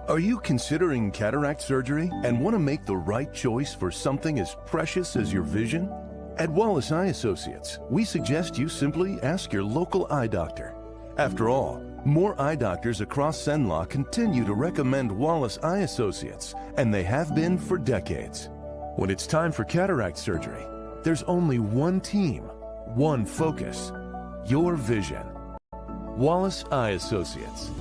Are you considering cataract surgery and want to make the right choice for something as precious as your vision? At Wallace Eye Associates, we suggest you simply ask your local eye doctor. After all, more eye doctors across Cenla continue to recommend Wallace Eye Associates, and they have been for decades. When it's time for cataract surgery, there's only one team, one focus, your vision. Wallace Eye Associates.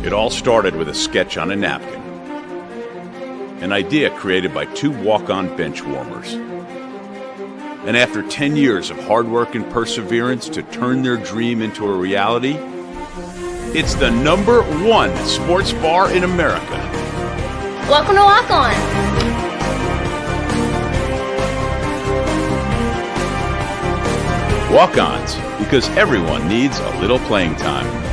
It all started with a sketch on a napkin. An idea created by 2 walk-on bench warmers. And after 10 years of hard work and perseverance to turn their dream into a reality, it's the #1 sports bar in America. Welcome to Walk On. Walk-ons, because everyone needs a little playing time.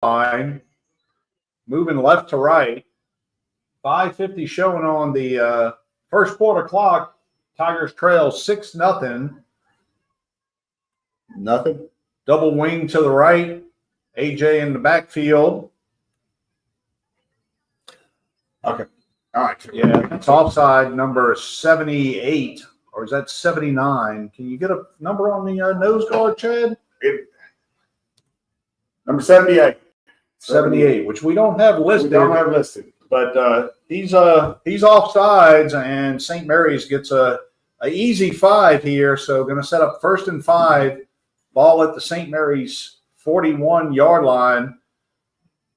Line, moving left to right. 5:50 showing on the first quarter clock. Tigers trail 6-0. Nothing. Double wing to the right. AJ in the backfield. Okay. All right. Yeah, it's offside number 78, or is that 79? Can you get a number on the nose guard, Chad? Number 78. 78, which we don't have listed. We don't have listed. But he's offsides, and St. Mary's gets a easy 5 here. So going to set up 1st and 5. Ball at the St. Mary's 41-yard line.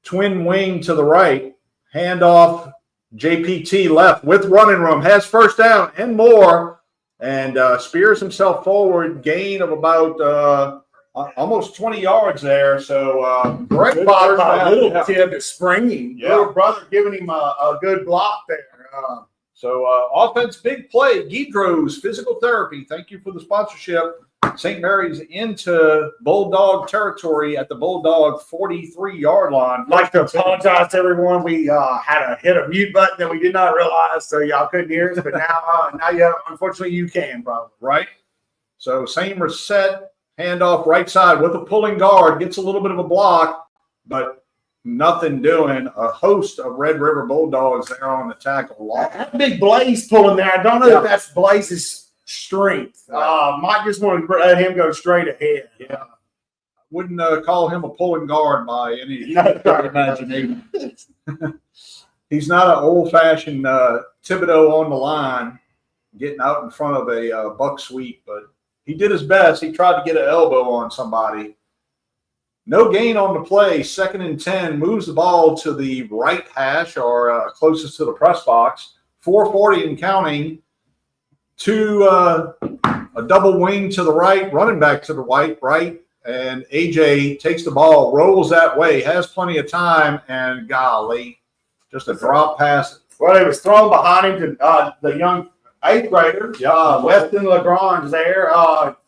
Twin wing to the right. Handoff. JPT left with running room. Has first down and more. And spears himself forward. Gain of about almost 20 yards there. So great Bob, my little kid is springing. Yeah. Little brother giving him a good block there. So offense, big play. Guidro's Physical Therapy. Thank you for the sponsorship. St. Mary's into Bulldog territory at the Bulldog 43-yard line. I'd like to apologize to everyone. We had hit a mute button that we did not realize, so y'all couldn't hear us. But now you, unfortunately, you can probably. Right. So same reset. Handoff right side with a pulling guard. Gets a little bit of a block, but nothing doing. A host of Red River Bulldogs there on the tackle. That big Blaze pulling there. I don't know if that's Blaze's strength. Might just want to let him go straight ahead. Yeah. Wouldn't call him a pulling guard by any imagination. He's not an old-fashioned Thibodeau on the line getting out in front of a buck sweep, but he did his best. He tried to get an elbow on somebody. No gain on the play. 2nd and 10. Moves the ball to the right hash or closest to the press box. 4:40 and counting. A double wing to the right. Running back to the right. And AJ takes the ball, rolls that way, has plenty of time, and golly, just a drop pass. Well, it was thrown behind him to the young 8th grader. Yep. Weston Lagrange there.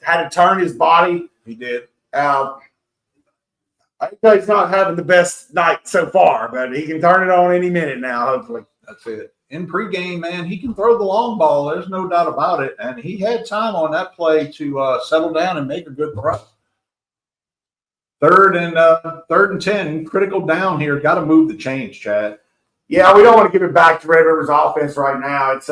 Had to turn his body. He did. He's not having the best night so far, but he can turn it on any minute now, hopefully. That's it. In pregame, man, he can throw the long ball. There's no doubt about it. And he had time on that play to settle down and make a good throw. Third and 10, critical down here. Got to move the chains, Chad. Yeah, we don't want to give it back to Red River's offense right now. It's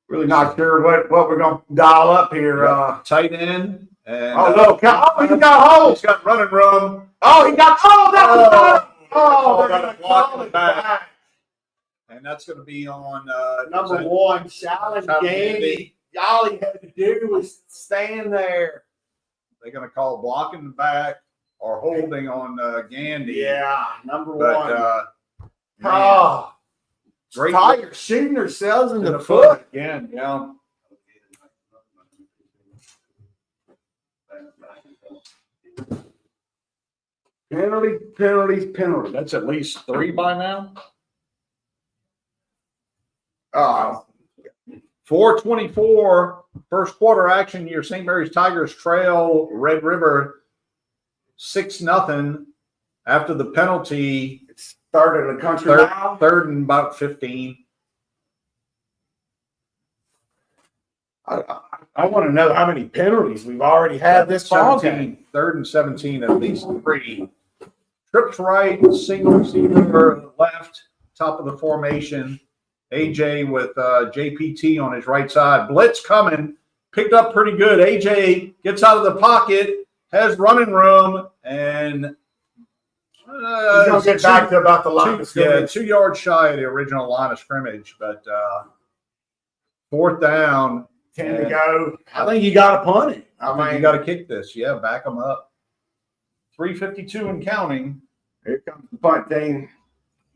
really not sure what we're going to dial up here. Tight end. And, no. He got holes. He's got running room. That was Got a block in the back. And that's going to be on number 1, Challenge Gandy. All he had to do was stand there. They're going to call block in the back or holding on Gandy. Yeah, number 1. Great. Tigers shooting themselves in the foot. Again, yeah. Penalties. That's at least 3 by now. 4:24, first quarter action. Your St. Mary's Tigers trail Red River 6-0 after the penalty. It's third in the country now. Third and about 15. I want to know how many penalties we've already had this ball game. Third and 17, at least 3. Trips right, single receiver left, top of the formation. AJ with JPT on his right side. Blitz coming, picked up pretty good. AJ gets out of the pocket, has running room, and he's going to get back to about the line of scrimmage. 2 yards shy of the original line of scrimmage, but fourth down. 10 to go. I think you got to punt it. I mean, you got to kick this. Yeah, back them up. 3:52 and counting. Here comes the punt thing.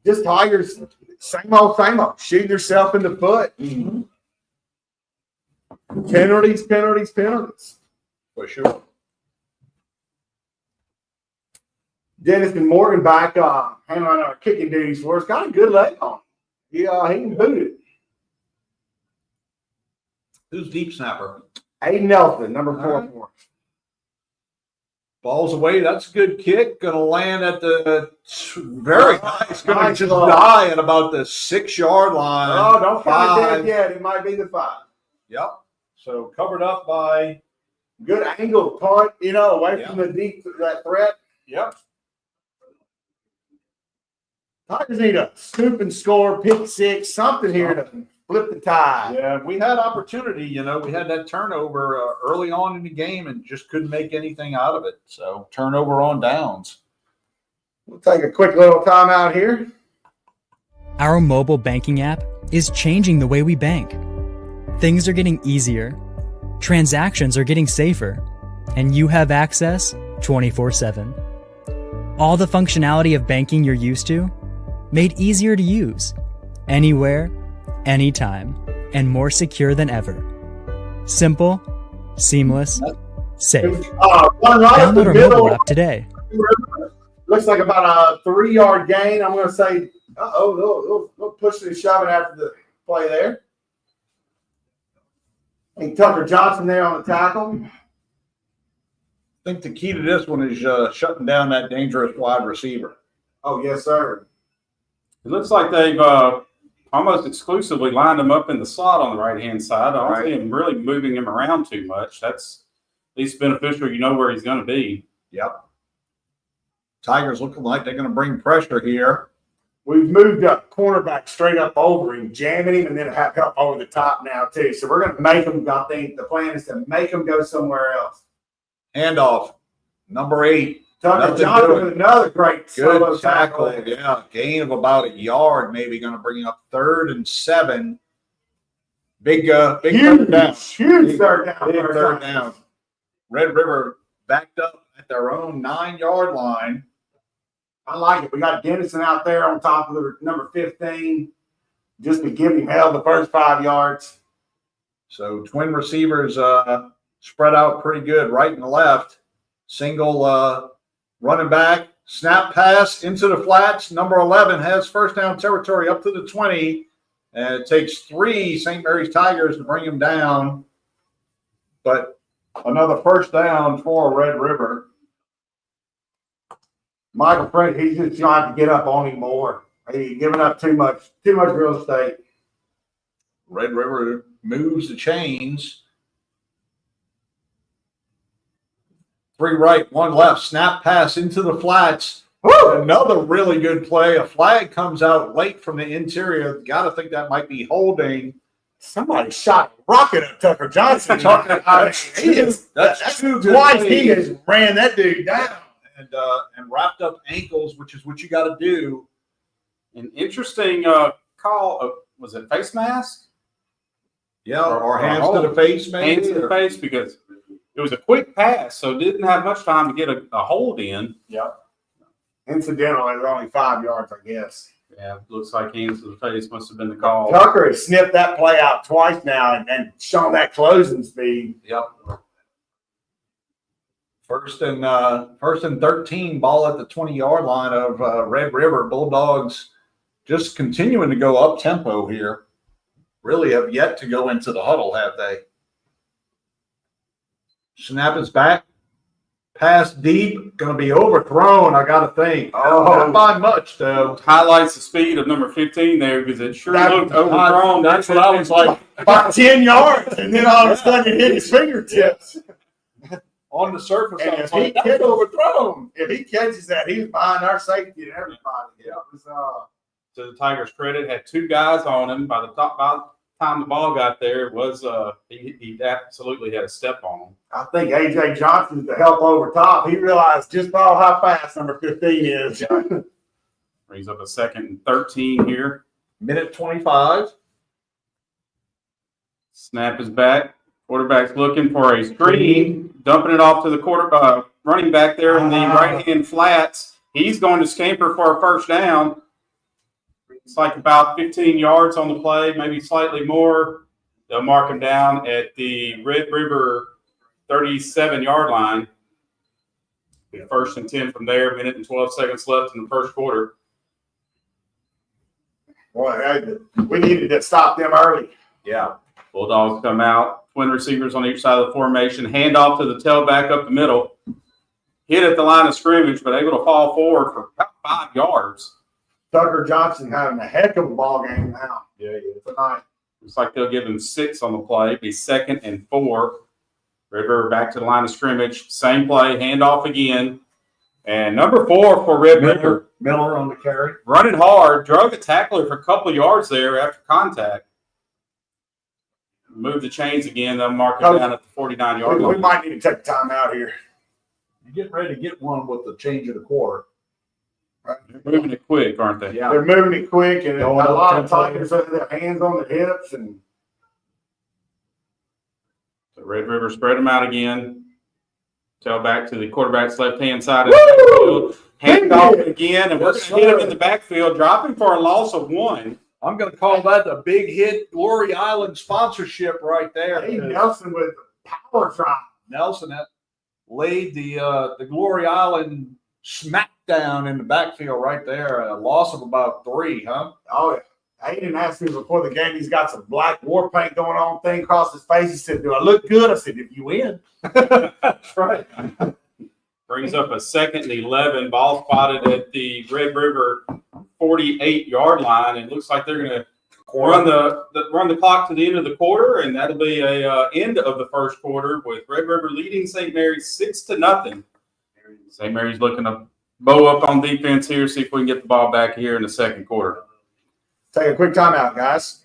Just Tigers, same old. Shooting yourself in the foot. Mm-hmm. Penalties. For sure. Dennis and Morgan back handling our kicking duties for us. Got a good leg on. He can boot it. Who's deep snapper? Aiden Nelson, number 4 for us. Ball's away. That's a good kick. Going to land at the very nice. Going to Nice just ball. die at about the 6-yard line. Oh, don't count it 5. dead yet. It might be the 5. Yep. So covered up by. Good angle punt, away from the deep that threat. Yep. Tigers need a scoop and score, pick 6, something here to flip the tide. Yeah, we had opportunity. We had that turnover early on in the game and just couldn't make anything out of it. So turnover on downs. We'll take a quick little timeout here. Our mobile banking app is changing the way we bank. Things are getting easier, transactions are getting safer, and you have access 24/7. All the functionality of banking you're used to, made easier to use, anywhere, anytime, and more secure than ever. Simple, seamless, safe. Run right up the Download our middle. mobile app today. Looks like about a 3-yard gain. I'm going to say, they'll push and shoving after the play there. I think Tucker Johnson there on the tackle. I think the key to this one is shutting down that dangerous wide receiver. Oh, yes, sir. It looks like they've almost exclusively lined him up in the slot on the right-hand side. I don't see him really moving him around too much. That's at least beneficial. You know where he's going to be. Yep. Tigers looking like they're going to bring pressure here. We've moved up cornerback straight up over him, jamming him, and then have help over the top now, too. So we're going to make him, I think the plan is to make him go somewhere else. Handoff. Number 8. Tucker Johnson with another great solo Good tackle. Yeah, gain of about a yard, maybe going to bring up 3rd and 7. Big third down. Huge third down. Big third down. Red River backed up at their own 9-yard line. I like it. We got Dennison out there on top of the number 15, just to give him hell the first 5 yards. So twin receivers spread out pretty good, right and left. Single running back, Snap pass into the flats. Number 11 has first down territory up to the 20. And it takes 3 St. Mary's Tigers to bring him down. But another first down for Red River. Michael Frank, he's just trying to get up on him more. He's giving up too much real estate. Red River moves the chains. 3 right, 1 left. Snap pass into the flats. Woo! Another really good play. A flag comes out late from the interior. Got to think that might be holding. Somebody shot a rocket at Tucker Johnson. That's twice he has ran that dude down. And wrapped up ankles, which is what you got to do. An interesting call. Was it face mask? Yeah, or hands to the face, maybe. Hands to the face, because it was a quick pass, so didn't have much time to get a hold in. Yep. Incidental, it was only 5 yards, I guess. Yeah, looks like hands to the face must have been the call. Tucker has sniffed that play out twice now and shown that closing speed. Yep. First and 13, ball at the 20-yard line of Red River. Bulldogs just continuing to go up tempo here. Really have yet to go into the huddle, have they? Snap is back. Pass deep. Going to be overthrown, I got to think. Not by much, though. Highlights the speed of number 15 there, because it sure looked overthrown. That's what I was like. About 10 yards, and then all of a sudden it hit his fingertips. On the surface, And I was if he like, that's gets overthrown. If he catches that, he's behind our safety and everybody. Yeah. It was, To the Tigers' credit, had 2 guys on him. By the time the ball got there, it was he absolutely had a step on him. I think A.J. Johnson's the help over top. He realized just how fast number 15 is. Brings up a 2nd and 13 here. Minute 25. Snap is back. Quarterback's looking for a screen, dumping it off to the running back there in the right-hand flats. He's going to scamper for a first down. It's like about 15 yards on the play, maybe slightly more. They'll mark him down at the Red River 37-yard line. First and 10 from there, minute and 12 seconds left in the first quarter. Boy, we needed to stop them early. Yeah. Bulldogs come out, twin receivers on each side of the formation, hand off to the tailback up the middle. Hit at the line of scrimmage, but able to fall forward for about 5 yards. Tucker Johnson having a heck of a ball game now. Yeah. Tonight. Looks like they'll give him 6 on the play, be 2nd and 4. Red River back to the line of scrimmage. Same play, handoff again. And number 4 for Red River. Miller on the carry. Running hard, drug a tackler for a couple of yards there after contact. Move the chains again. They'll mark it down at the 49-yard line. We might need to take time out here. You're getting ready to get one with the change of the quarter. They're moving it quick, aren't they? Yeah. They're moving it quick, and a Going up lot of tempo. Tigers have their hands on their hips. And So Red River spread them out again. Tailback to the quarterback's left-hand side of the field. Hand off again, and we're going to hit him in the backfield, dropping for a loss of 1. I'm going to call that a big hit Glory Island sponsorship right there. Hey, Nelson with the power drive. Nelson laid the Glory Island smackdown in the backfield right there. A loss of about 3, huh? Oh, yeah. Aiden asked me before the game, he's got some black war paint going on, thing across his face. He said, do I look good? I said, if you win. That's right. Brings up a 2nd and 11. Ball spotted at the Red River 48-yard line. It looks like they're going to run the clock to the end of the quarter, and that'll be a end of the first quarter with Red River leading St. Mary's 6-0. St. Mary's looking to bow up on defense here, see if we can get the ball back here in the second quarter. Take a quick timeout, guys.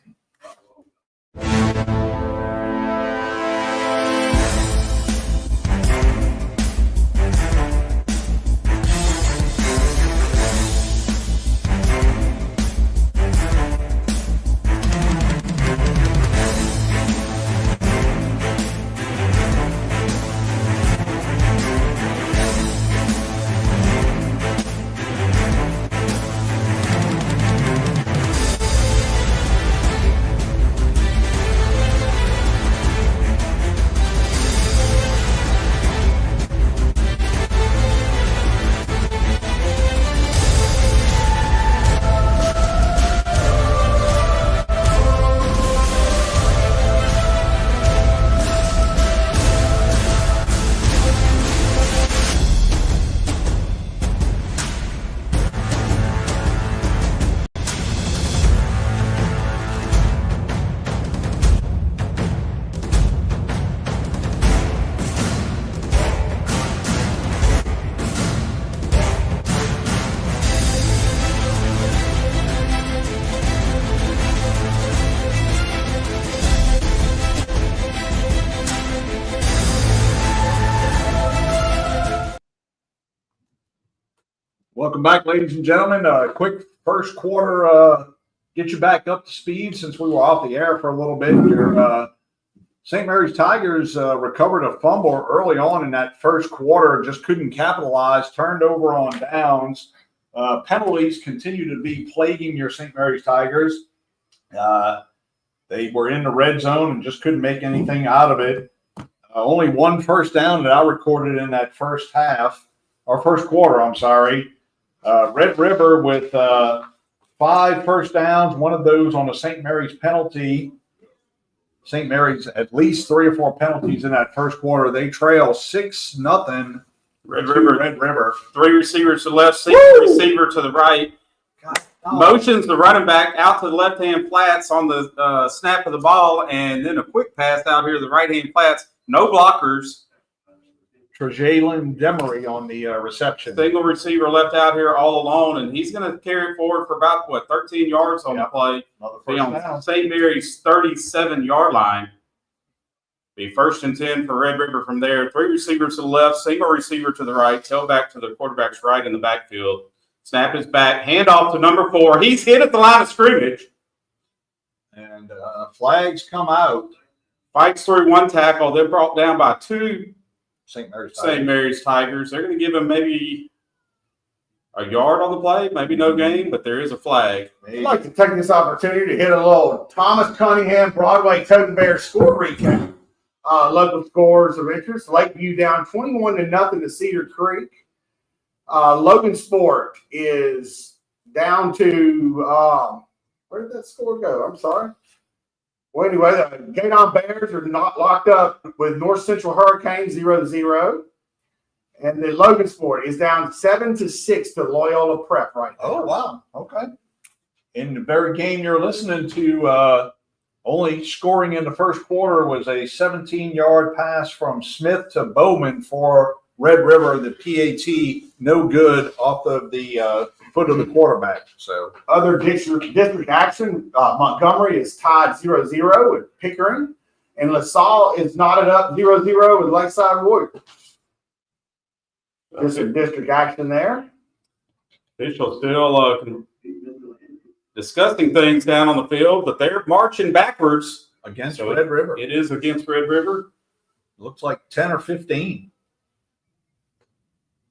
Welcome back, ladies and gentlemen. Quick first quarter, get you back up to speed since we were off the air for a little bit. Your St. Mary's Tigers recovered a fumble early on in that first quarter, just couldn't capitalize, turned over on downs. Penalties continue to be plaguing your St. Mary's Tigers. They were in the red zone and just couldn't make anything out of it. Only one first down that I recorded in that first quarter, I'm sorry. Red River with 5 first downs, one of those on a St. Mary's penalty. St. Mary's at least 3 or 4 penalties in that first quarter. They trail 6-0. Red River. Red River. 3 receivers to the left, single receiver to the right. Motions the running back out to the left-hand flats on the snap of the ball, and then a quick pass out here to the right-hand flats. No blockers. Trejalen Demery on the reception. Single receiver left out here all alone, and he's going to carry it forward for about, 13 yards on the play. Be on St. Mary's 37-yard line. Be 1st and 10 for Red River from there. 3 receivers to the left, single receiver to the right, tailback to the quarterback's right in the backfield. Snap is back, handoff to number 4. He's hit at the line of scrimmage. And flags come out. Fights through 1 tackle. They're brought down by 2 St. Mary's Tigers. They're going to give him maybe a yard on the play, maybe no gain, but there is a flag. I'd like to take this opportunity to hit a little Thomas Cunningham Broadway Toten Bear score recap. Local scores of interest. Lakeview down 21-0 to Cedar Creek. Logan Sport is down to where did that score go? I'm sorry. Well, anyway, the Gaydon Bears are not locked up with North Central Hurricanes 0-0. And the Logan Sport is down 7-6 to Loyola Prep right now. Oh, wow. Okay. In the very game you're listening to, only scoring in the first quarter was a 17-yard pass from Smith to Bowman for Red River. The PAT, no good off of the foot of the quarterback. So other district action, Montgomery is tied 0-0 with Pickering, and LaSalle is knotted up 0-0 with Lakeside Warriors. There's some district action there. Officials still discussing things down on the field, but they're marching backwards against Red River. It is against Red River. Looks like 10 or 15.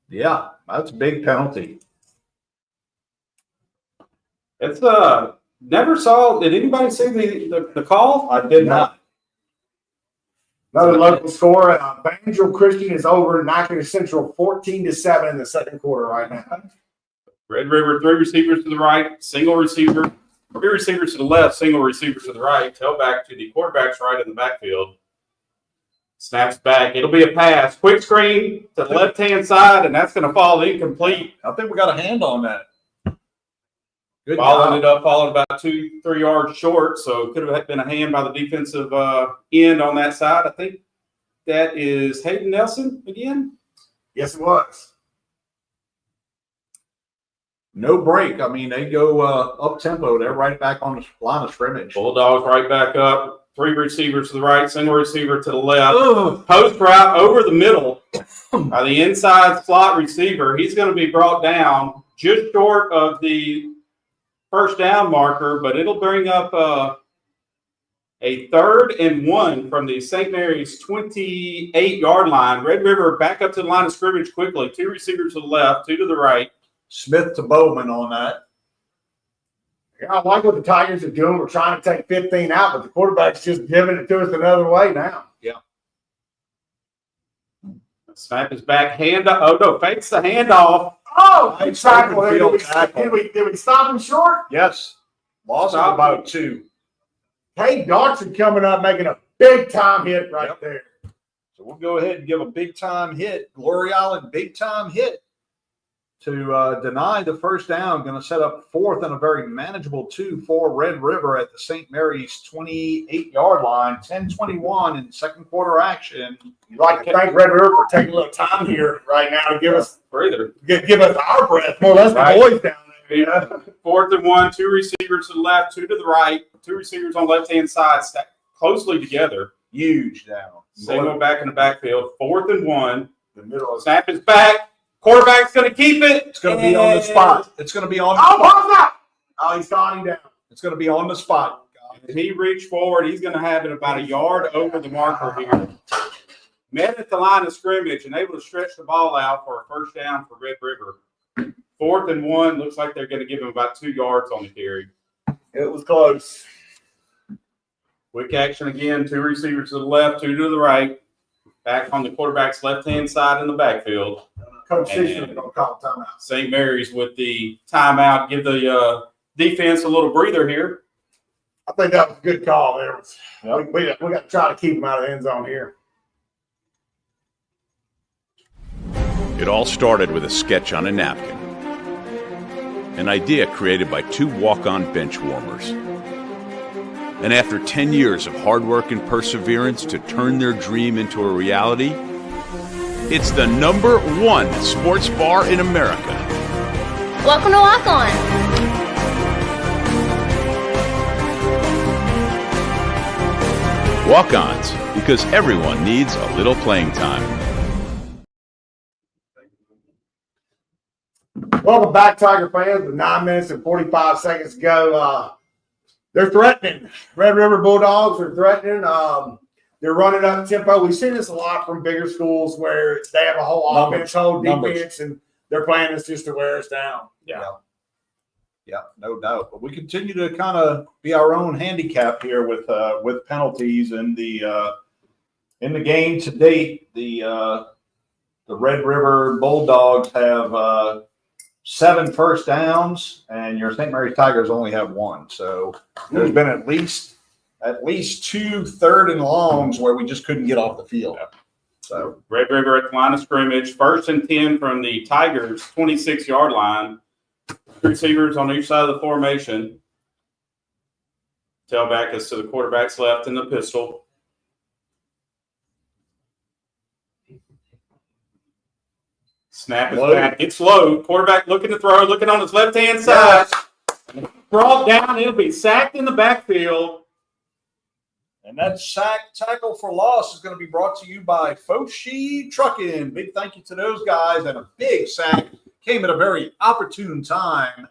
Yeah, that's a big penalty. It's never saw. Did anybody see the call? I did not. Another local score. Banjo Christian is over Nacogdoches Central 14-7 in the second quarter right now. Red River, 3 receivers to the right, single receiver. 3 receivers to the left, single receivers to the right. Tailback to the quarterback's right in the backfield. Snaps back. It'll be a pass. Quick screen to the left-hand side, and that's going to fall incomplete. I think we got a hand on that. Good Ball job. ended up falling about 2-3 yards short, so it could have been a hand by the defensive end on that side. I think that is Hayden Nelson again. Yes, it was. No break. I mean, they go up tempo. They're right back on the line of scrimmage. Bulldogs right back up. 3 receivers to the right, single receiver to the left. Post route over the middle by the inside slot receiver. He's going to be brought down just short of the first down marker, but it'll bring up a 3rd and 1 from the St. Mary's 28-yard line. Red River back up to the line of scrimmage quickly. 2 receivers to the left, 2 to the right. Smith to Bowman on that. Yeah, I like what the Tigers are doing. We're trying to take 15 out, but the quarterback's just giving it to us another way now. Yeah. Snap is back. Fakes the handoff. Oh, Nice tackle. open field tackle. Did we stop him short? Yes. Lost Stop. about 2. Hey, Dodson coming up, making a big-time hit right there. So we'll go ahead and give a big-time hit. Glory Island, big-time hit to deny the first down. Going to set up 4th and a very manageable 2 for Red River at the St. Mary's 28-yard line. 10-21 in second quarter action. You'd like to thank Red River for taking a little time here right now to give us Breather. give us our breath, more or less Right. the boys down there. Yeah. 4th and 1, 2 receivers to the left, 2 to the right, 2 receivers on the left-hand side, stacked closely together. Huge down. Single back in the backfield. 4th and 1. The middle of Snap is back. Quarterback's going to keep it. It's going to be on the spot. It's going to be on. Oh, what's that? Oh, he's got him down. It's going to be on the spot. If he reached forward, he's going to have it about a yard over the marker here. Met at the line of scrimmage and able to stretch the ball out for a first down for Red River. 4th and 1. Looks like they're going to give him about 2 yards on the carry. It was close. Quick action again. 2 receivers to the left, 2 to the right. Back on the quarterback's left-hand side in the backfield. Coach Fisher is going to call timeout. St. Mary's with the timeout. Give the defense a little breather here. I think that was a good call there. We got to try to keep him out of the end zone here. It all started with a sketch on a napkin. An idea created by 2 walk-on bench warmers. And after 10 years of hard work and perseverance to turn their dream into a reality, it's the #1 sports bar in America. Welcome to Walk On. Walk-ons, because everyone needs a little playing time. Welcome back, Tiger fans. With 9 minutes and 45 seconds to go. They're threatening. Red River Bulldogs are threatening. They're running up tempo. We see this a lot from bigger schools where they have a whole offense, whole defense, and their plan is just to wear us down. Yeah, no doubt. But we continue to kind of be our own handicap here with penalties in the game to date. The Red River Bulldogs have 7 first downs, and your St. Mary's Tigers only have 1. So there's been at least 2 3rd and longs where we just couldn't get off the field. So Red River at the line of scrimmage. 1st and 10 from the Tigers' 26-yard line. Receivers on each side of the formation. Tailback is to the quarterback's left in the pistol. Snap is back. It's low. Quarterback looking to throw, looking on his left-hand side. Brought down. It'll be sacked in the backfield. And that tackle for loss is going to be brought to you by Foshi Trucking. Big thank you to those guys. And a big sack came at a very opportune time.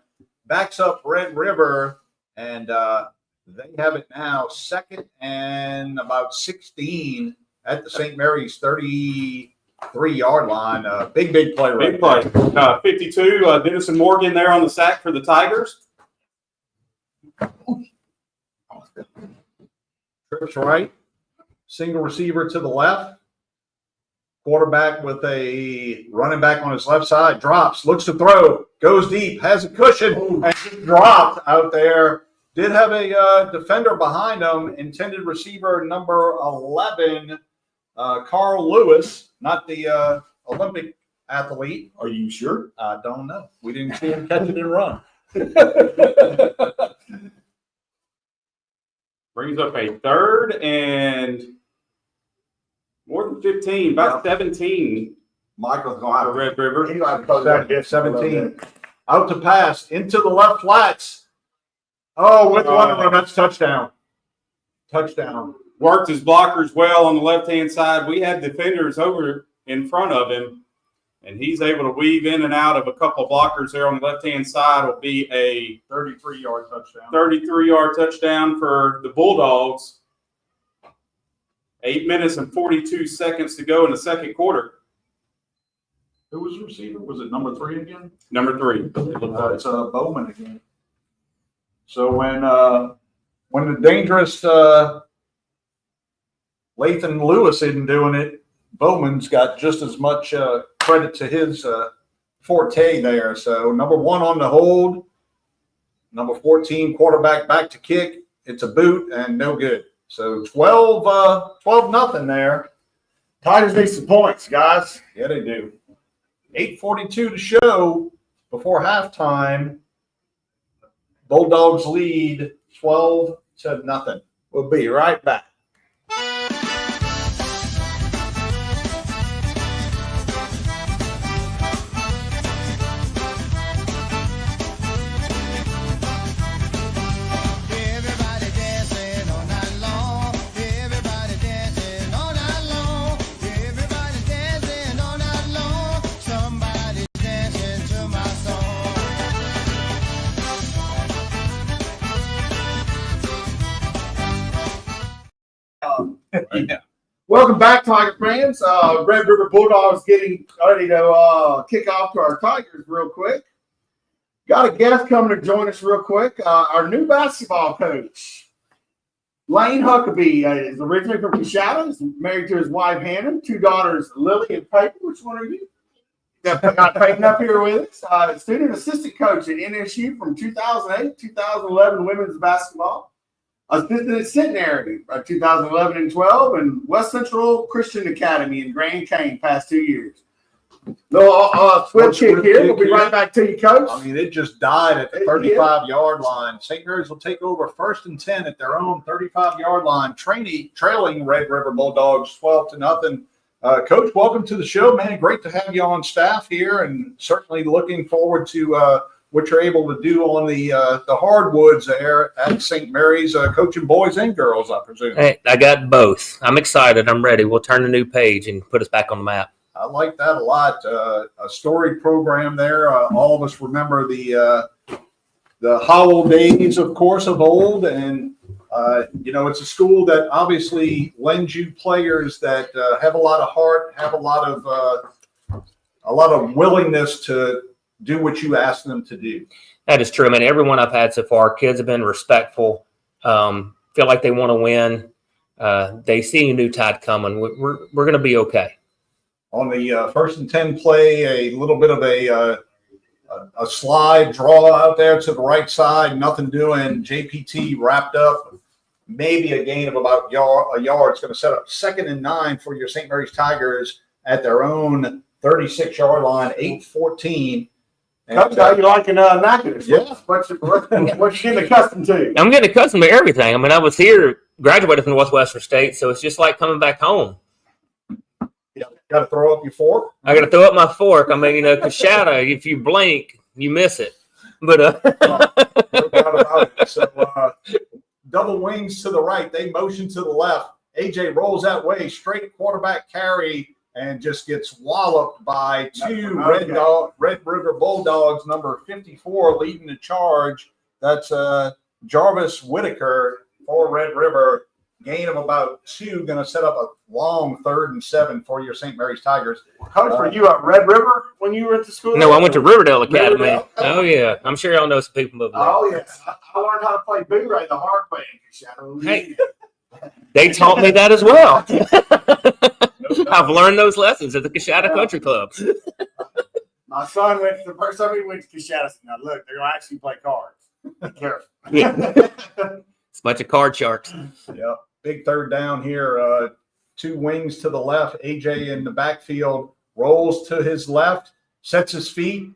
Backs up Red River. And they have it now 2nd and about 16 at the St. Mary's 33-yard line. Big play right Big play. 52, Denison Morgan there on the sack for the Tigers. Trips right. Single receiver to the left. Quarterback with a running back on his left side. Drops. Looks to throw. Goes deep. Has a cushion. And just dropped out there. Did have a defender behind him. Intended receiver number 11, Carl Lewis. Not the Olympic athlete. Are you sure? I don't know. We didn't see him catch it and run. Brings up a 3rd and more than 15, about 17. Michael's going to have for Red River. He's going to have 17. Out to pass. Into the left flats. Oh, with one of them. That's touchdown. Touchdown. Worked his blockers well on the left-hand side. We had defenders over in front of him, and he's able to weave in and out of a couple of blockers there on the left-hand side. Will be a 33-yard touchdown. 33-yard touchdown for the Bulldogs. 8 minutes and 42 seconds to go in the second quarter. Who was the receiver? Was it number 3 again? Number 3. It's Bowman again. So when the dangerous Lathan Lewis isn't doing it, Bowman's got just as much credit to his forte there. So number 1 on the hold, number 14 quarterback back to kick. It's a boot and no good. So 12-0 there. Tigers need some points, guys. Yeah, they do. 8:42 to show before halftime. Bulldogs lead 12-0. We'll be right back. Welcome back, Tiger fans. Red River Bulldogs getting ready to kick off to our Tigers real quick. Got a guest coming to join us real quick. Our new basketball coach, Lane Huckabee, is originally from Coushatta. He's married to his wife, Hannah. 2 daughters, Lily and Peyton. Which one are you? Got Peyton up here with us. Student assistant coach at NSU from 2008, 2011 women's basketball. Assistant at Centenary 2011 and 12, and West Central Christian Academy in Grand Cane past 2 years. Little switch kick here. We'll be right back to you, Coach. I mean, it just died at the 35-yard line. St. Mary's will take over 1st and 10 at their own 35-yard line, trailing Red River Bulldogs 12-0. Coach, welcome to the show, man. Great to have you on staff here, and certainly looking forward to what you're able to do on the hardwoods there at St. Mary's, coaching boys and girls, I presume. Hey, I got both. I'm excited. I'm ready. We'll turn a new page and put us back on the map. I like that a lot. A storied program there. All of us remember the Howell days, of course, of old, and it's a school that obviously lends you players that have a lot of heart, have a lot of willingness to do what you ask them to do. That is true. I mean, everyone I've had so far, kids have been respectful, feel like they want to win. They see a new tide coming. We're going to be okay. On the 1st and 10 play, a little bit of a slide draw out there to the right side, nothing doing. JPT wrapped up, maybe a gain of about a yard. It's going to set up 2nd and 9 for your St. Mary's Tigers at their own 36-yard line, 8-14. Coach, how you liking knocking? Yeah. What you getting accustomed to? I'm getting accustomed to everything. I mean, I was here, graduated from Northwestern State, so it's just like coming back home. Got to throw up your fork. I got to throw up my fork. I mean, Coushatta, if you blink, you miss it. But no doubt about it. So double wings to the right. They motion to the left. AJ rolls that way, straight quarterback carry, and just gets walloped by 2 Red River Bulldogs, number 54, leading the charge. That's Jarvis Whitaker for Red River. Gain of about 2, going to set up a long 3rd and 7 for your St. Mary's Tigers. Coach, were you at Red River when you were at the school? no, I went to Riverdale Academy. Riverdale? Oh, yeah. I'm sure y'all know some people over there. Oh, yes. I learned how to play boomerang the hard way in Coushatta. Hey, they taught me that as well. I've learned those lessons at the Coushatta Country Club. My son went the first time he went to Coushatta. Now, look, they're going to actually play cards. Be careful. Yeah. It's a bunch of card sharks. Yep. Big 3rd down here. 2 wings to the left. AJ in the backfield rolls to his left, sets his feet,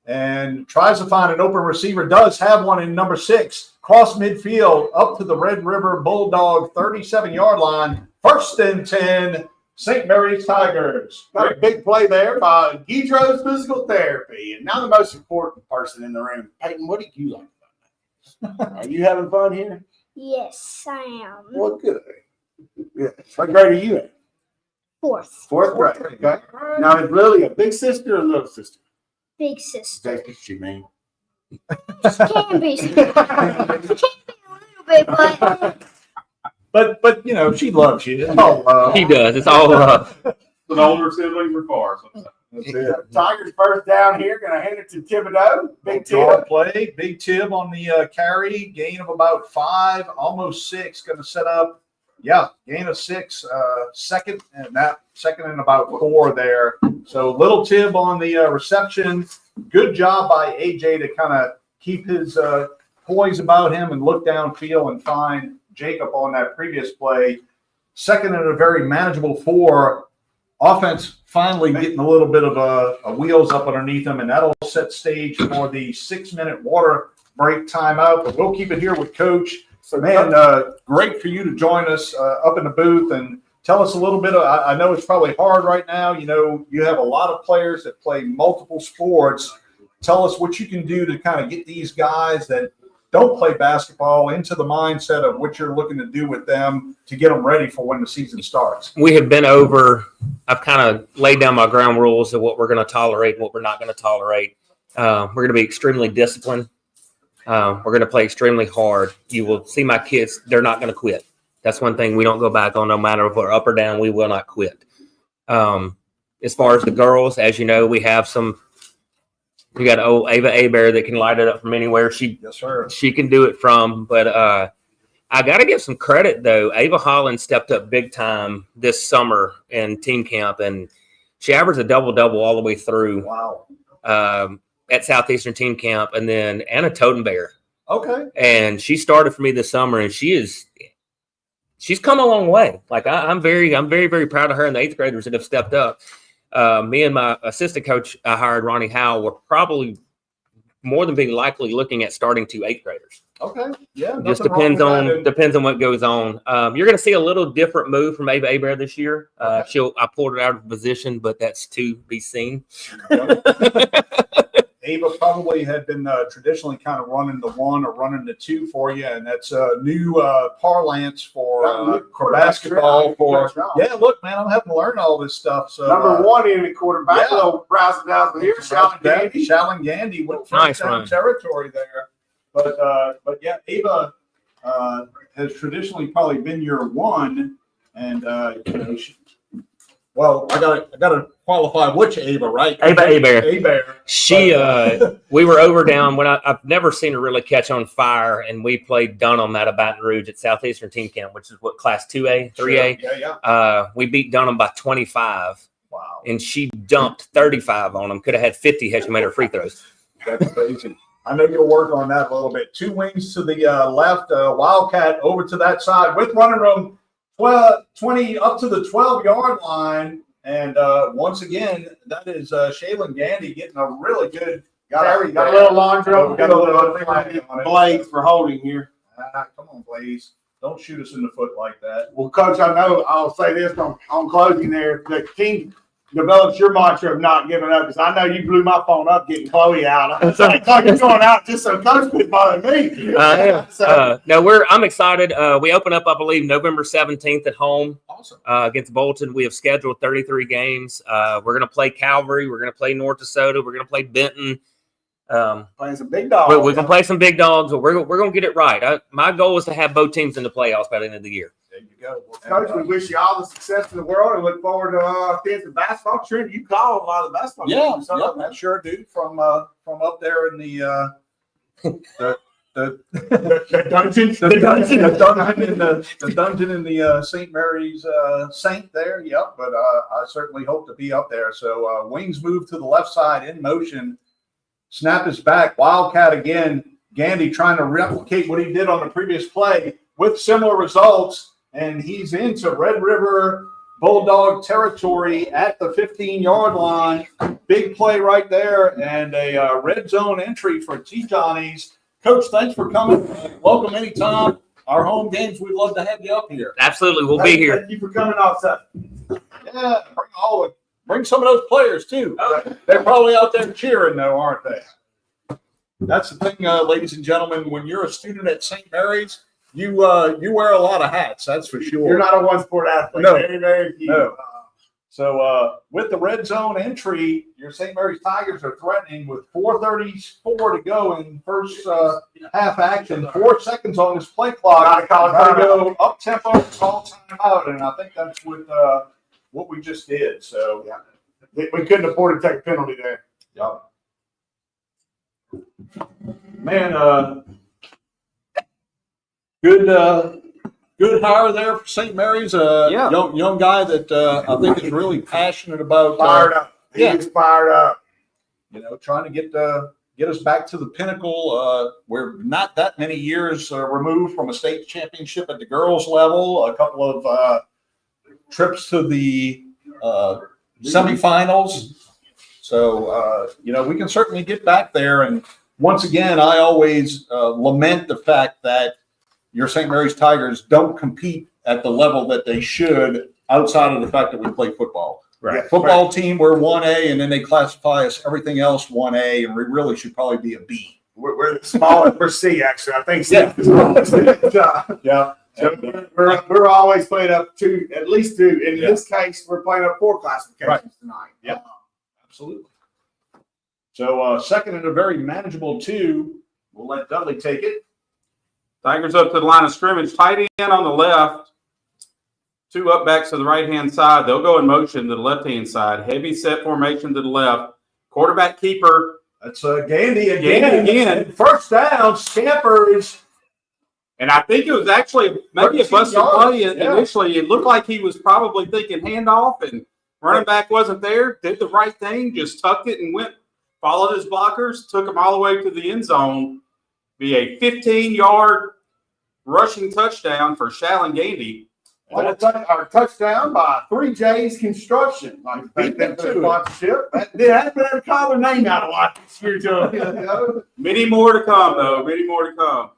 and tries to find an open receiver. Does have one in number 6. Cross midfield up to the Red River Bulldog 37-yard line. 1st and 10, St. Mary's Tigers. Got a big play there by Guidro's Physical Therapy. And now the most important person in the room. Peyton, what do you like about that? Are you having fun here? Yes, I am. Well, good. Good. What grade are you in? 4th. 4th grade. Okay. Now, is Lily a big sister or a little sister? Big sister. That's what you mean. She can be. She can be a little bit, But she loves you. It's all love. He does. It's all love. An older siblings are far. That's it. Tigers first down here. Going to hand it to Thibodeau. Big Draw Tib. play. Big Tib on the carry. Gain of about 5, almost 6. Going to set up, gain of 6. Second and about 4 there. So little Tib on the reception. Good job by AJ to kind of keep his poise about him and look downfield and find Jacob on that previous play. 2nd and a very manageable 4. Offense finally getting a little bit of a wheels up underneath them, and that'll set stage for the 6-minute water break timeout. But we'll keep it here with Coach. So, man, great for you to join us up in the booth and tell us a little bit. I know it's probably hard right now. You have a lot of players that play multiple sports. Tell us what you can do to kind of get these guys that don't play basketball into the mindset of what you're looking to do with them to get them ready for when the season starts. We have been over, I've kind of laid down my ground rules of what we're going to tolerate and what we're not going to tolerate. We're going to be extremely disciplined. We're going to play extremely hard. You will see my kids, they're not going to quit. That's one thing we don't go back on. No matter if we're up or down, we will not quit. As far as the girls, as you know, we got old Ava Abear that can light it up from anywhere she can do it from. But I got to give some credit, though. Ava Holland stepped up big time this summer in team camp, and she averaged a double-double all the way through. Wow. At Southeastern team camp, and then Anna Totenbear. Okay. And she started for me this summer, and she's come a long way. Like I'm very, very proud of her and the 8th graders that have stepped up. Me and my assistant coach I hired, Ronnie Howell, were probably more than being likely looking at starting 2 8th graders. Okay. Yeah. Just depends on what goes on. You're going to see a little different move from Ava Abear this year. I pulled her out of position, but that's to be seen. Ava probably had been traditionally kind of running the 1 or running the 2 for you, and that's a new parlance for basketball. Yeah, look, man, I'm having to learn all this stuff. So number 1 in the quarterback, browsing down here, Shalin Gandy with nice down territory there. But yeah, Ava has traditionally probably been your 1, and well, I gotta qualify which Ava, right? Ava Abear. Abear. She we were over down when I've never seen her really catch on fire, and we played Dunham out of Baton Rouge at Southeastern team camp, which is what, class 2A, 3A. Sure. Yeah. We beat Dunham by 25. Wow. And she dumped 35 on them. Could have had 50 had she made her free throws. That's crazy. I know you'll work on that a little bit. 2 wings to the left, Wildcat over to that side with running room 20 up to the 12-yard line. And once again, that is Shaylin Gandy getting a really good carry. Got a little laundry over. Got a little Blaze for holding here. Come on, Blaze. Don't shoot us in the foot like that. Well, Coach, I know I'll say this on closing there. The team develops your mantra of not giving up, because I know you blew my phone up getting Chloe out. I was like, you're going out just so Coach quit bothering me. No, I'm excited. We open up, I believe, November 17th at home. Awesome. Against Bolton. We have scheduled 33 games. We're going to play Calvary. We're going to play North DeSoto. We're going to play Benton. Playing some big dogs. We're going to play some big dogs, but we're going to get it right. My goal is to have both teams in the playoffs by the end of the year. There you go. Coach, we wish you all the success in the world and look forward to fancy basketball. Sure, you call a lot of basketball. Yeah, I sure do. From up there in the dungeon, the dungeon in the St. Mary's Saint there. Yep, but I certainly hope to be up there. So wings move to the left side in motion. Snap is back. Wildcat again. Gandy trying to replicate what he did on the previous play with similar results. And he's into Red River Bulldog territory at the 15-yard line. Big play right there, and a red zone entry for T-Johnnies. Coach, thanks for coming. Welcome anytime. Our home games, we'd love to have you up here. Absolutely, we'll be here. Thank you for coming outside. Yeah, bring some of those players, too. They're probably out there cheering, though, aren't they? That's the thing, ladies and gentlemen. When you're a student at St. Mary's, you wear a lot of hats, that's for sure. You're not a one-sport athlete. No. Very, very few. No. So with the red zone entry, your St. Mary's Tigers are threatening with 4:34 to go in first half action. 4 seconds on this play clock. Got to go up tempo, call time out, and I think that's what we just did. So we couldn't afford to take a penalty there. Yep. Man, good hire there for St. Mary's. Young guy that I think is really passionate about. Fired up. He's fired up. Trying to get us back to the pinnacle. We're not that many years removed from a state championship at the girls level. A couple of trips to the semifinals. So we can certainly get back there. And once again, I always lament the fact that your St. Mary's Tigers don't compete at the level that they should outside of the fact that we play football. Right. Football team, we're 1A, and then they classify us everything else 1A, and we really should probably be a B. We're small. We're C, actually. I think C. Yeah. So we're always playing up at least 2. In this case, we're playing up 4 classifications tonight. Yeah, absolutely. So second and a very manageable 2. We'll let Dudley take it. Tigers up to the line of scrimmage. Tight end on the left. two up backs to the right-hand side. They'll go in motion to the left-hand side. Heavy set formation to the left. Quarterback keeper. That's Gandy again. Gandy again. First down, Scampers. And I think it was actually maybe a 13 busted yards, play yeah. initially. It looked like he was probably thinking handoff, and running back wasn't there. Did the right thing, just tucked it and went, followed his blockers, took him all the way to the end zone. Be a 15-yard rushing touchdown for Shallon Gandy. Our touchdown by 3J's Construction. Like, thank them for the sponsorship. They haven't been able to call their name out a lot this year, Joe. Many more to come, though. Many more to come.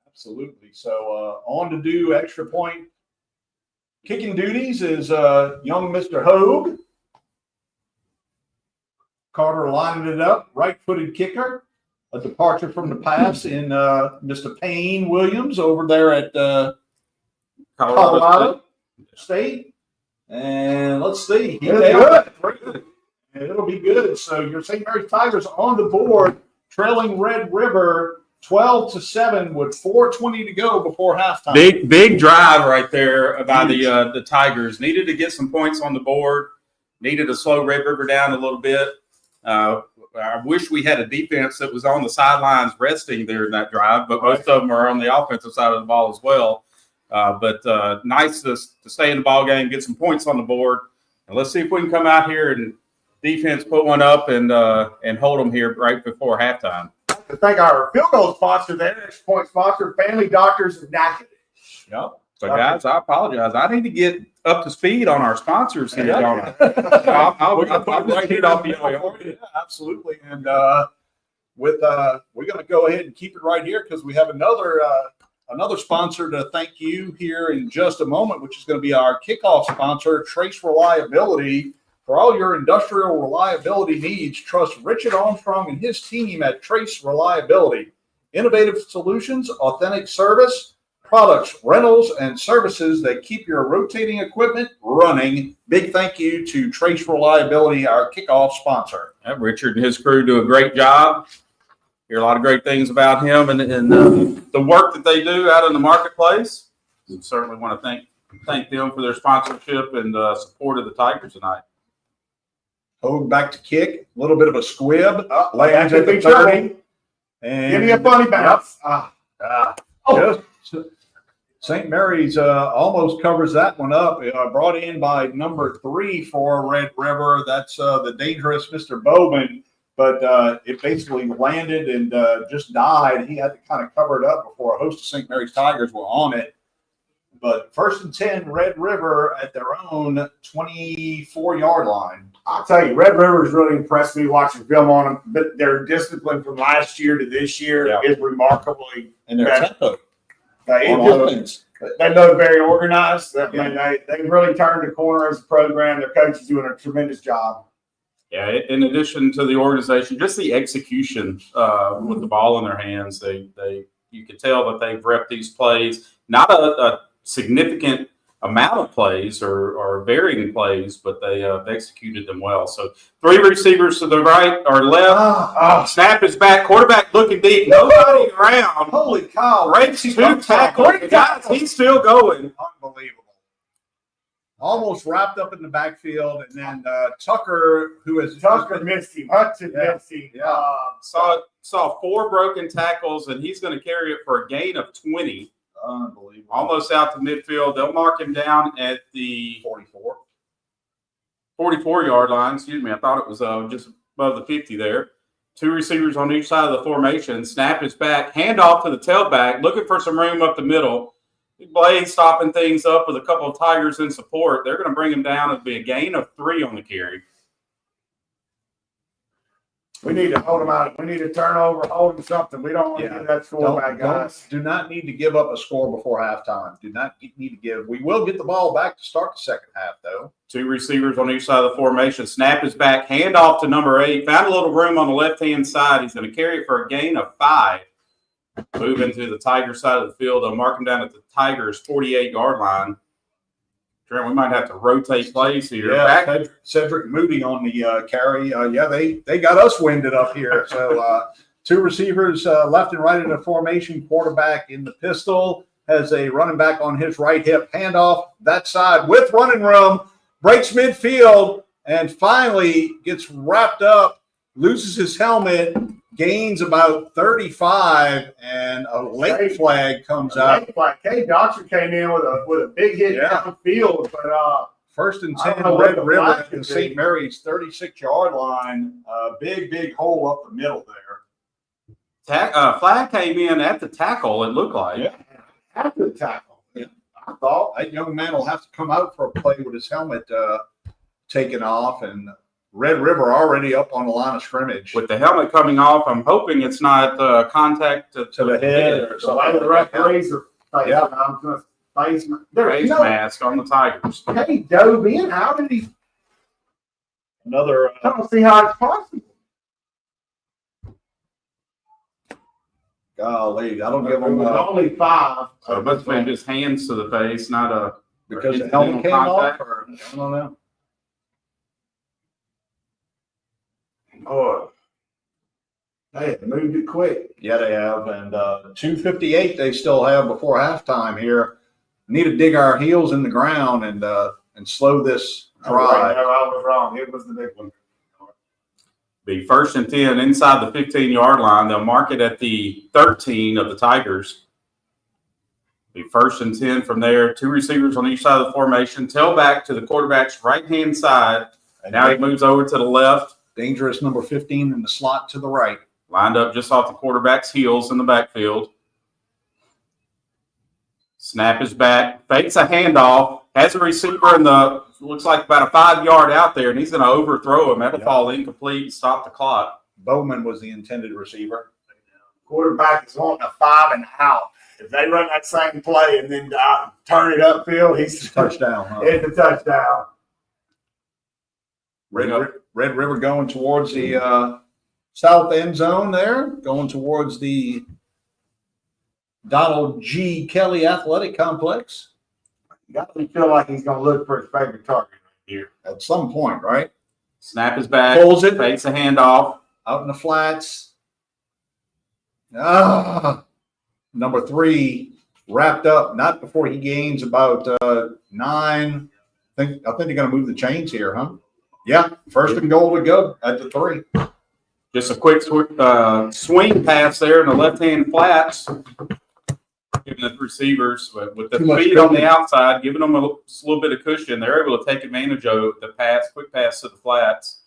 Absolutely. So on to do extra point kicking duties is young Mr. Hogue. Carter lining it up, right-footed kicker. A departure from the pass in Mr. Payne Williams over there at Colorado State. And let's see. It'll be good. So your St. Mary's Tigers on the board, trailing Red River 12-7 with 4:20 to go before halftime. Big drive right there by the Tigers. Needed to get some points on the board. Needed to slow Red River down a little bit. I wish we had a defense that was on the sidelines resting there in that drive, but most of them are on the offensive side of the ball as well. But nice to stay in the ball game, get some points on the board, and let's see if we can come out here and defense put one up and hold them here right before halftime. To thank our field goal sponsor there, extra point sponsor, Family Doctors of Natchitoches. Yep. So, guys, I apologize. I need to get up to speed on our sponsors here, don't I? I'll right it off Yeah, absolutely. And we're going to go ahead and keep it right here because we have another sponsor to thank you here in just a moment, which is going to be our kickoff sponsor, Trace Reliability. For all your industrial reliability needs, trust Richard Armstrong and his team at Trace Reliability. Innovative solutions, authentic service, products, rentals, and services that keep your rotating equipment running. Big thank you to Trace Reliability, our kickoff sponsor. Richard and his crew do a great job. Hear a lot of great things about him and the work that they do out in the marketplace. We certainly want to thank them for their sponsorship and support of the Tigers tonight. Hogue back to kick, a little bit of a squib. Lands at the 30. And Give me a funny bounce. St. Mary's almost covers that one up. Brought in by number 3 for Red River. That's the dangerous Mr. Bowman. But it basically landed and just died. He had to kind of cover it up before a host of St. Mary's Tigers were on it. But 1st and 10, Red River at their own 24-yard line. I'll tell you, Red River's really impressed me watching film on them. But their discipline from last year to this year is remarkably And their tempo. They look very organized. I mean, they really turned the corner as a program. Their coach is doing a tremendous job. Yeah, in addition to the organization, just the execution with the ball in their hands, you can tell that they've repped these plays. Not a significant amount of plays or varying plays, but they executed them well. So 3 receivers to the right or left. Snap is back. Quarterback looking deep. Nobody around. Holy cow. Breaks 2 tackles. Guys, he's still going. Unbelievable. Almost wrapped up in the backfield. And then Tucker, who is Tucker missed him. Hudson missed him. Yeah. Saw 4 broken tackles, and he's going to carry it for a gain of 20. Unbelievable. Almost out to midfield. They'll mark him down at the 44-yard line. Excuse me. I thought it was just above the 50 there. 2 receivers on each side of the formation. Snap is back. Handoff to the tailback. Looking for some room up the middle. Blade stopping things up with a couple of Tigers in support. They're going to bring him down. It'll be a gain of 3 on the carry. We need to hold them out. We need to turn over, hold them something. We don't want to get that score back, guys. Do not need to give up a score before halftime. Do not need to give. We will get the ball back to start the second half, though. 2 receivers on each side of the formation. Snap is back. Handoff to number 8. Found a little room on the left-hand side. He's going to carry it for a gain of 5. Move into the Tigers side of the field. They'll mark him down at the Tigers' 48-yard line. Trent, we might have to rotate plays here. Yeah, Cedric Moody on the carry. They got us winded up here. So 2 receivers left and right in the formation. Quarterback in the pistol. has a running back on his right hip, handoff that side with running room, breaks midfield, and finally gets wrapped up, loses his helmet, gains about 35, and a late flag comes out. Late flag. Kay Dotcher came in with a big hit downfield, but First and I don't 10, know what Red the River flag at the could St. be. Mary's 36-yard line. Big hole up the middle there. Flag came in at the tackle, it looked like. Yeah. after the tackle. Yeah. I thought. That young man will have to come out for a play with his helmet taken off, and Red River already up on the line of scrimmage. With the helmet coming off, I'm hoping it's not contact to the head or So like the referees are facing. Yeah. I'm going to face my there's face no mask on the Tigers. he dove in. How did he? Another I don't see how it's possible. golly, I don't give It them was only 5. So it must have been just hands to the face, not a because the incidental helmet came off, contact. or I don't know. Oh, they had moved it quick. Yeah, they have, and 2:58 they still have before halftime here. Need to dig our heels in the ground and slow this drive. No, I was wrong. It was the big one. Be first and 10 inside the 15-yard line. They'll mark it at the 13 of the Tigers. Be first and 10 from there. 2 receivers on each side of the formation. Tailback to the quarterback's right-hand side. And Now he moves over to the left. dangerous number 15 in the slot to the right. Lined up just off the quarterback's heels in the backfield. Snap is back. Fakes a handoff. Has a receiver in the, looks like about a 5-yard out there, and he's going to overthrow him. That'll fall incomplete and stop the clock. Bowman was the intended receiver. Quarterback is wanting a 5 and out. If they run that same play and then turn it upfield, he's Touchdown. Huh? It's a touchdown. Red River going towards the south end zone there, going towards the Donald G. Kelly Athletic Complex Got to feel like he's going to look for his favorite target right here. at some point, right? Snap is back. Pulls it. Fakes a handoff. Out in the flats. Number 3 wrapped up, not before he gains about 9. I think they're going to move the chains here, huh? Yeah, first and goal to go at the 3. Just a quick swing pass there in the left-hand flats. Giving the receivers, but with the Too much speed on the cushion. outside, giving them a little bit of cushion, they're able to take advantage of the quick pass to the flats.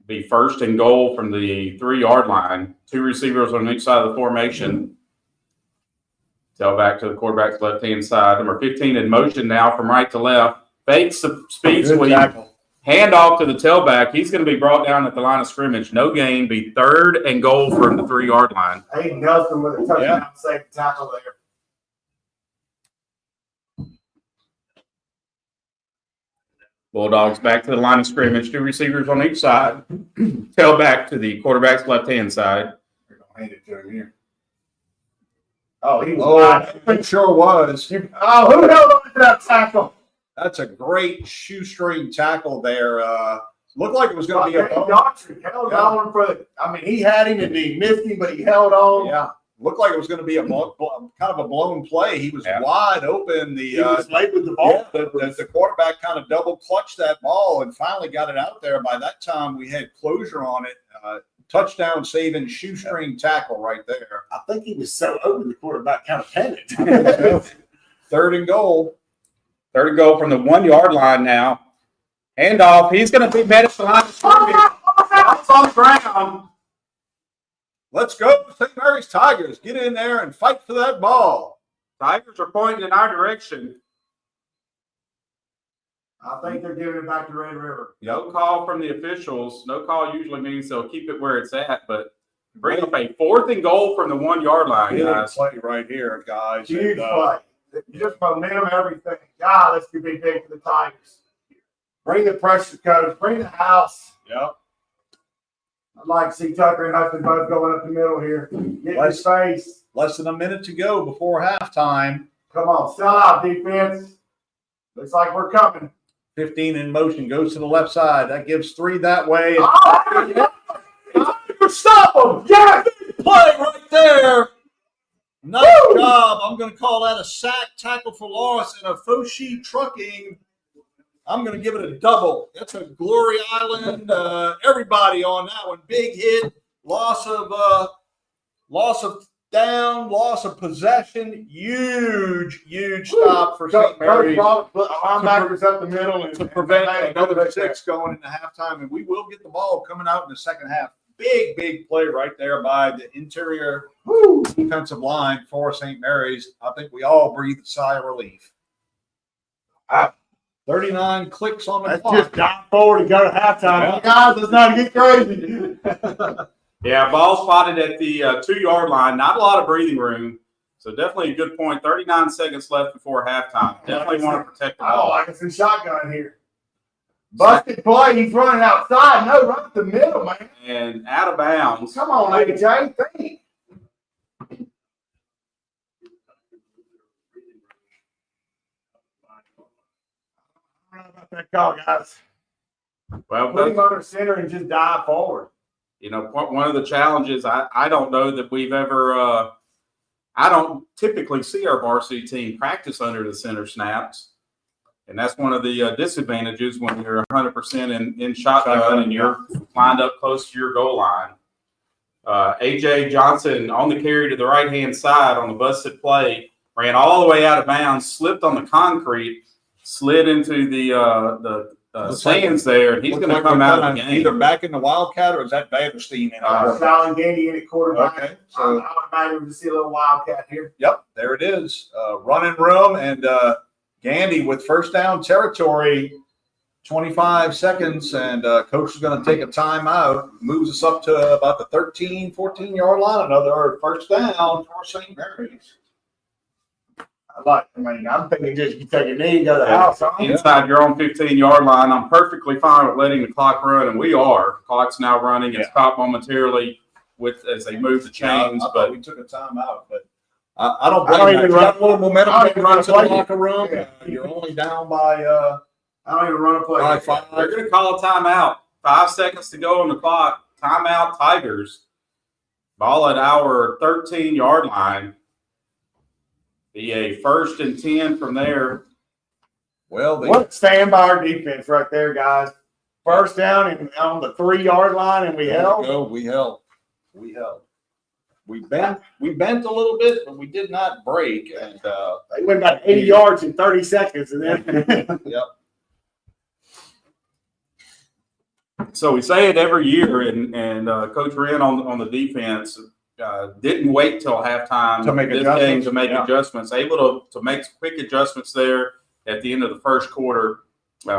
Be first and goal from the 3-yard line. 2 receivers on each side of the formation. Tailback to the quarterback's left-hand side. Number 15 in motion now from right to left. Fakes the speed Good sweep. tackle. Hand off to the tailback. He's going to be brought down at the line of scrimmage. No gain. Be 3rd and goal from the 3-yard line. Hayden Nelson with a touchdown safe tackle there. Bulldogs back to the line of scrimmage. 2 receivers on each side. Tailback to the quarterback's left-hand side. They're going to hand it to him here. Oh, he was wide open. It sure was. Oh, who held on to that tackle? That's a great shoestring tackle there. Looked like it was going to be a Doctor held on for the. I mean, he had him and he missed him, but he held on. yeah. Looked like it was going to be a kind of a blown play. He was wide open. He was late with the ball. The quarterback kind of double clutched that ball and finally got it out there. By that time, we had closure on it. Touchdown saving shoestring tackle right there. I think he was so open the quarterback kind of panicked. 3rd and goal. 3rd and goal from the 1-yard line now. Hand off. He's going to be met at the line of scrimmage. Ball's on the ground. Let's go, St. Mary's Tigers. Get in there and fight for that ball. Tigers are pointing in our direction. I think they're giving it back to Red River. No call from the officials. No call usually means they'll keep it where it's at, but bring up a 4th and goal from the 1-yard line, Big guys. play right here, guys. Huge And, play. Just momentum, everything. God, this could be big for the Tigers. Bring the pressure, coach. Bring the house. Yep. I'd like to see Tucker and Hudson both going up the middle here. Get in his face. Less than a minute to go before halftime. Come on, sell out, defense. Looks like we're coming. 15 in motion, goes to the left side. That gives 3 that way. Oh, Stop him! Yeah, big play right there. Nice job. I'm going to call that a sack, tackle for loss, and a Foshi trucking. I'm going to give it a double. That's a Glory Island. Everybody on that one. Big hit. Loss of down. Loss of possession. Huge stop for St. Mary's. Linebackers up the middle and to prevent another 6 going into halftime. And we will get the ball coming out in the second half. Big play right there by the interior defensive line for St. Mary's. I think we all breathe a sigh of relief. 39 clicks on the clock. Just dive forward and go to halftime. Guys, let's not get crazy. Yeah, ball spotted at the 2-yard line. Not a lot of breathing room. So definitely a good point. 39 seconds left before halftime. Definitely want to protect the ball. I can see shotgun here. Busted play. He's running outside. No, right up the middle, man. And out of bounds. Come on, AJ. Think. I don't know about that call, guys. Well, Put him under center and just dive forward. You know, one of the challenges, I don't know that we've ever I don't typically see our varsity team practice under the center snaps. And that's one of the disadvantages when you're 100% in shotgun and you're lined up close to your goal line. A.J. Johnson on the carry to the right-hand side on the busted play, ran all the way out of bounds, slipped on the concrete, slid into the stands there, and he's going to come out of the game. Either back in the Wildcat or is that Vanderstein in it? Fallon Gandy in at quarterback. Okay, so I would imagine to see a little Wildcat here. Yep, there it is. Running room and Gandy with first down territory, 25 seconds, and coach is going to take a timeout. Moves us up to about the 13, 14-yard line. Another first down for St. Mary's. I'm thinking just you take a knee and go to the house. Inside your own 15-yard line, I'm perfectly fine with letting the clock run, and we are. Clock's now running. It's caught momentarily as they move the chains. But we took a timeout, but I don't blame you. You got a little momentum. Run to the locker room. You're only down by. I don't even run a play. By 5. They're going to call a timeout. 5 seconds to go on the clock. Timeout, Tigers. Ball at our 13-yard line. Be a 1st and 10 from there. Well, what stand by our defense right there, guys. First down and on the 3-yard line, and we held. We held. We bent a little bit, but we did not break. And they went about 80 yards in 30 seconds, and then yep. So we say it every year, and Coach Wren on the defense didn't wait till halftime to make adjustments. Able to make quick adjustments there at the end of the first quarter.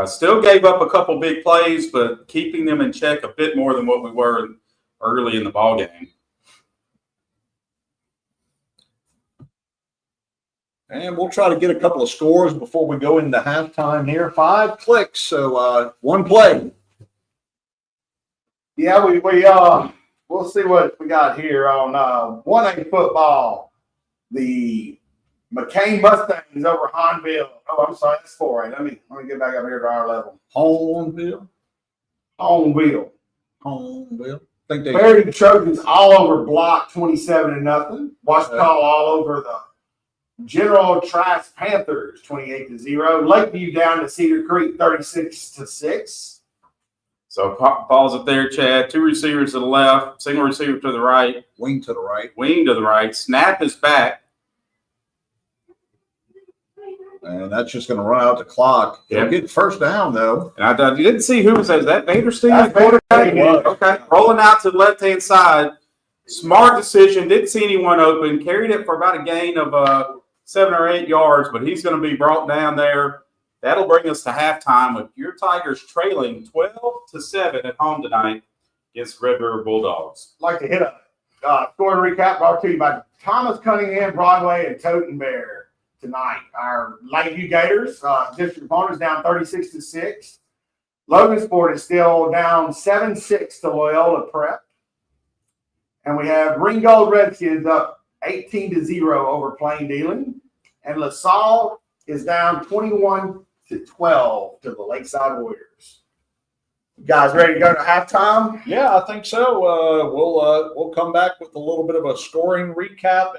Still gave up a couple big plays, but keeping them in check a bit more than what we were early in the ball game. And we'll try to get a couple of scores before we go into halftime here. 5 clicks, so 1 play. Yeah, we'll see what we got here on 1A football. The McCain Mustangs over Hahnville. Oh, I'm sorry, that's 4A. Let me get back up here to our level. Homeville. Think they buried the Trojans all over block 27-0. Washita all over the General Trask Panthers 28-0. Lakeview down to Cedar Creek 36-6. So ball's up there, Chad. 2 receivers to the left, single receiver to the right. Wing to the right. Wing to the right. Snap is back. And that's just going to run out the clock. They'll get first down, though. And I didn't see who was that. Is that Vanderstein? Okay. Rolling out to the left-hand side. Smart decision. Didn't see anyone open. Carried it for about a gain of 7 or 8 yards, but he's going to be brought down there. That'll bring us to halftime with your Tigers trailing 12-7 at home tonight against Red River Bulldogs. I'd like to hit a score recap brought to you by Thomas Cunningham, Broadway, and Toten Bear tonight. Our Lakeview Gators, district opponents, down 36-6. Logansport is still down 7-6 to Loyola Prep. And we have Green Gold Redskins up 18-0 over Plain Dealing. And LaSalle is down 21-12 to the Lakeside Warriors. You guys ready to go to halftime? Yeah, I think so. We'll come back with a little bit of a scoring recap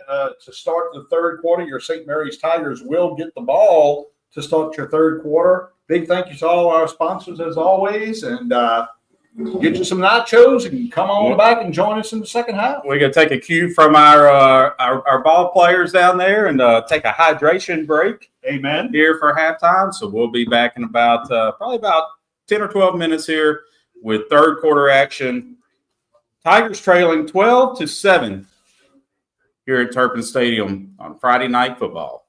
to start the third quarter. Your St. Mary's Tigers will get the ball to start your third quarter. Big thank you to all our sponsors as always, and get you some nachos and come on back and join us in the second half. We're going to take a cue from our ball players down there and take a hydration break. Amen. Here for halftime. So we'll be back in about probably about 10 or 12 minutes here with third quarter action. Tigers trailing 12-7 here at Turpin Stadium on Friday Night Football.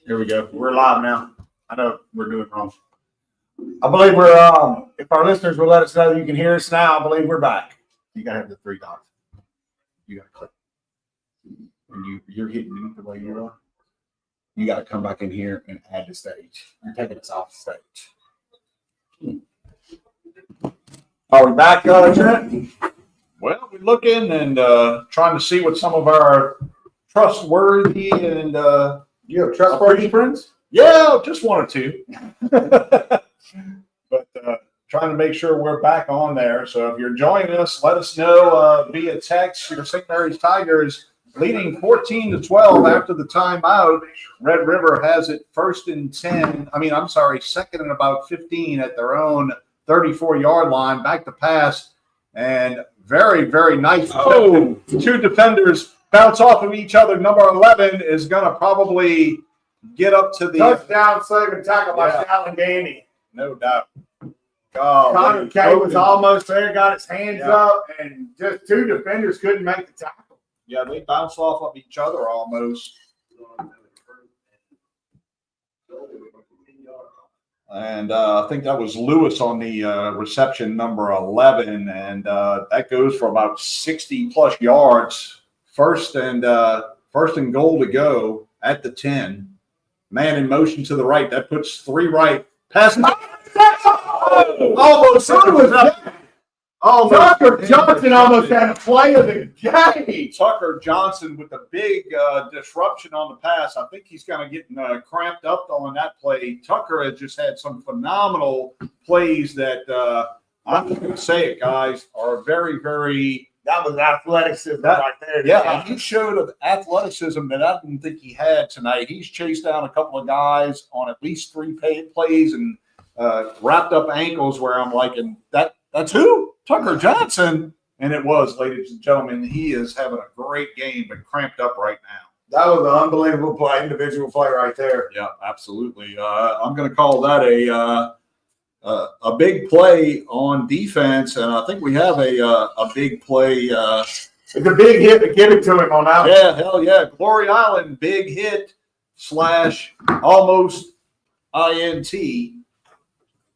Here we go. We're live now. I know we're doing wrong. I believe we're, if our listeners will let us know you can hear us now, I believe we're back. You got to have the 3 dots. You got to click. When you're hitting it the way you are, you got to come back in here and add the stage. You're taking us off the stage. Are we back, Trent? Well, we're looking and trying to see what some of our trustworthy and You have trustworthy friends? yeah, just 1 or 2. But trying to make sure we're back on there. So if you're joining us, let us know via text. Your St. Mary's Tigers leading 14-12 after the timeout. Red River has it 2nd and about 15 at their own 34-yard line. Back to pass, and very, very nice. Oh, 2 defenders bounce off of each other. Number 11 is going to probably get up to the Touchdown, saving tackle by Shalyn Gandy. no doubt. Oh, Connor Kay was almost there, got his hands up, and just 2 defenders couldn't make the tackle. Yeah, they bounced off of each other almost. And I think that was Lewis on the reception, number 11, and that goes for about 60-plus yards. First and goal to go at the 10. Man in motion to the right. That puts 3 right. Pass. Almost. Tucker Johnson almost had a play of the game. Tucker Johnson with a big disruption on the pass. I think he's kind of getting cramped up on that play. Tucker has just had some phenomenal plays that I'm going to say it, guys, are very, very. That was athleticism right there. Yeah, and he showed of athleticism that I didn't think he had tonight. He's chased down a couple of guys on at least 3 plays and wrapped up ankles where I'm like, and that's who? Tucker Johnson. And it was, ladies and gentlemen. He is having a great game, but cramped up right now. That was an unbelievable play, individual play right there. Yeah, absolutely. I'm going to call that a big play on defense, and I think we have a big play. It's a big hit to give it to him on that. Yeah, hell yeah. Glory Island, big hit / almost INT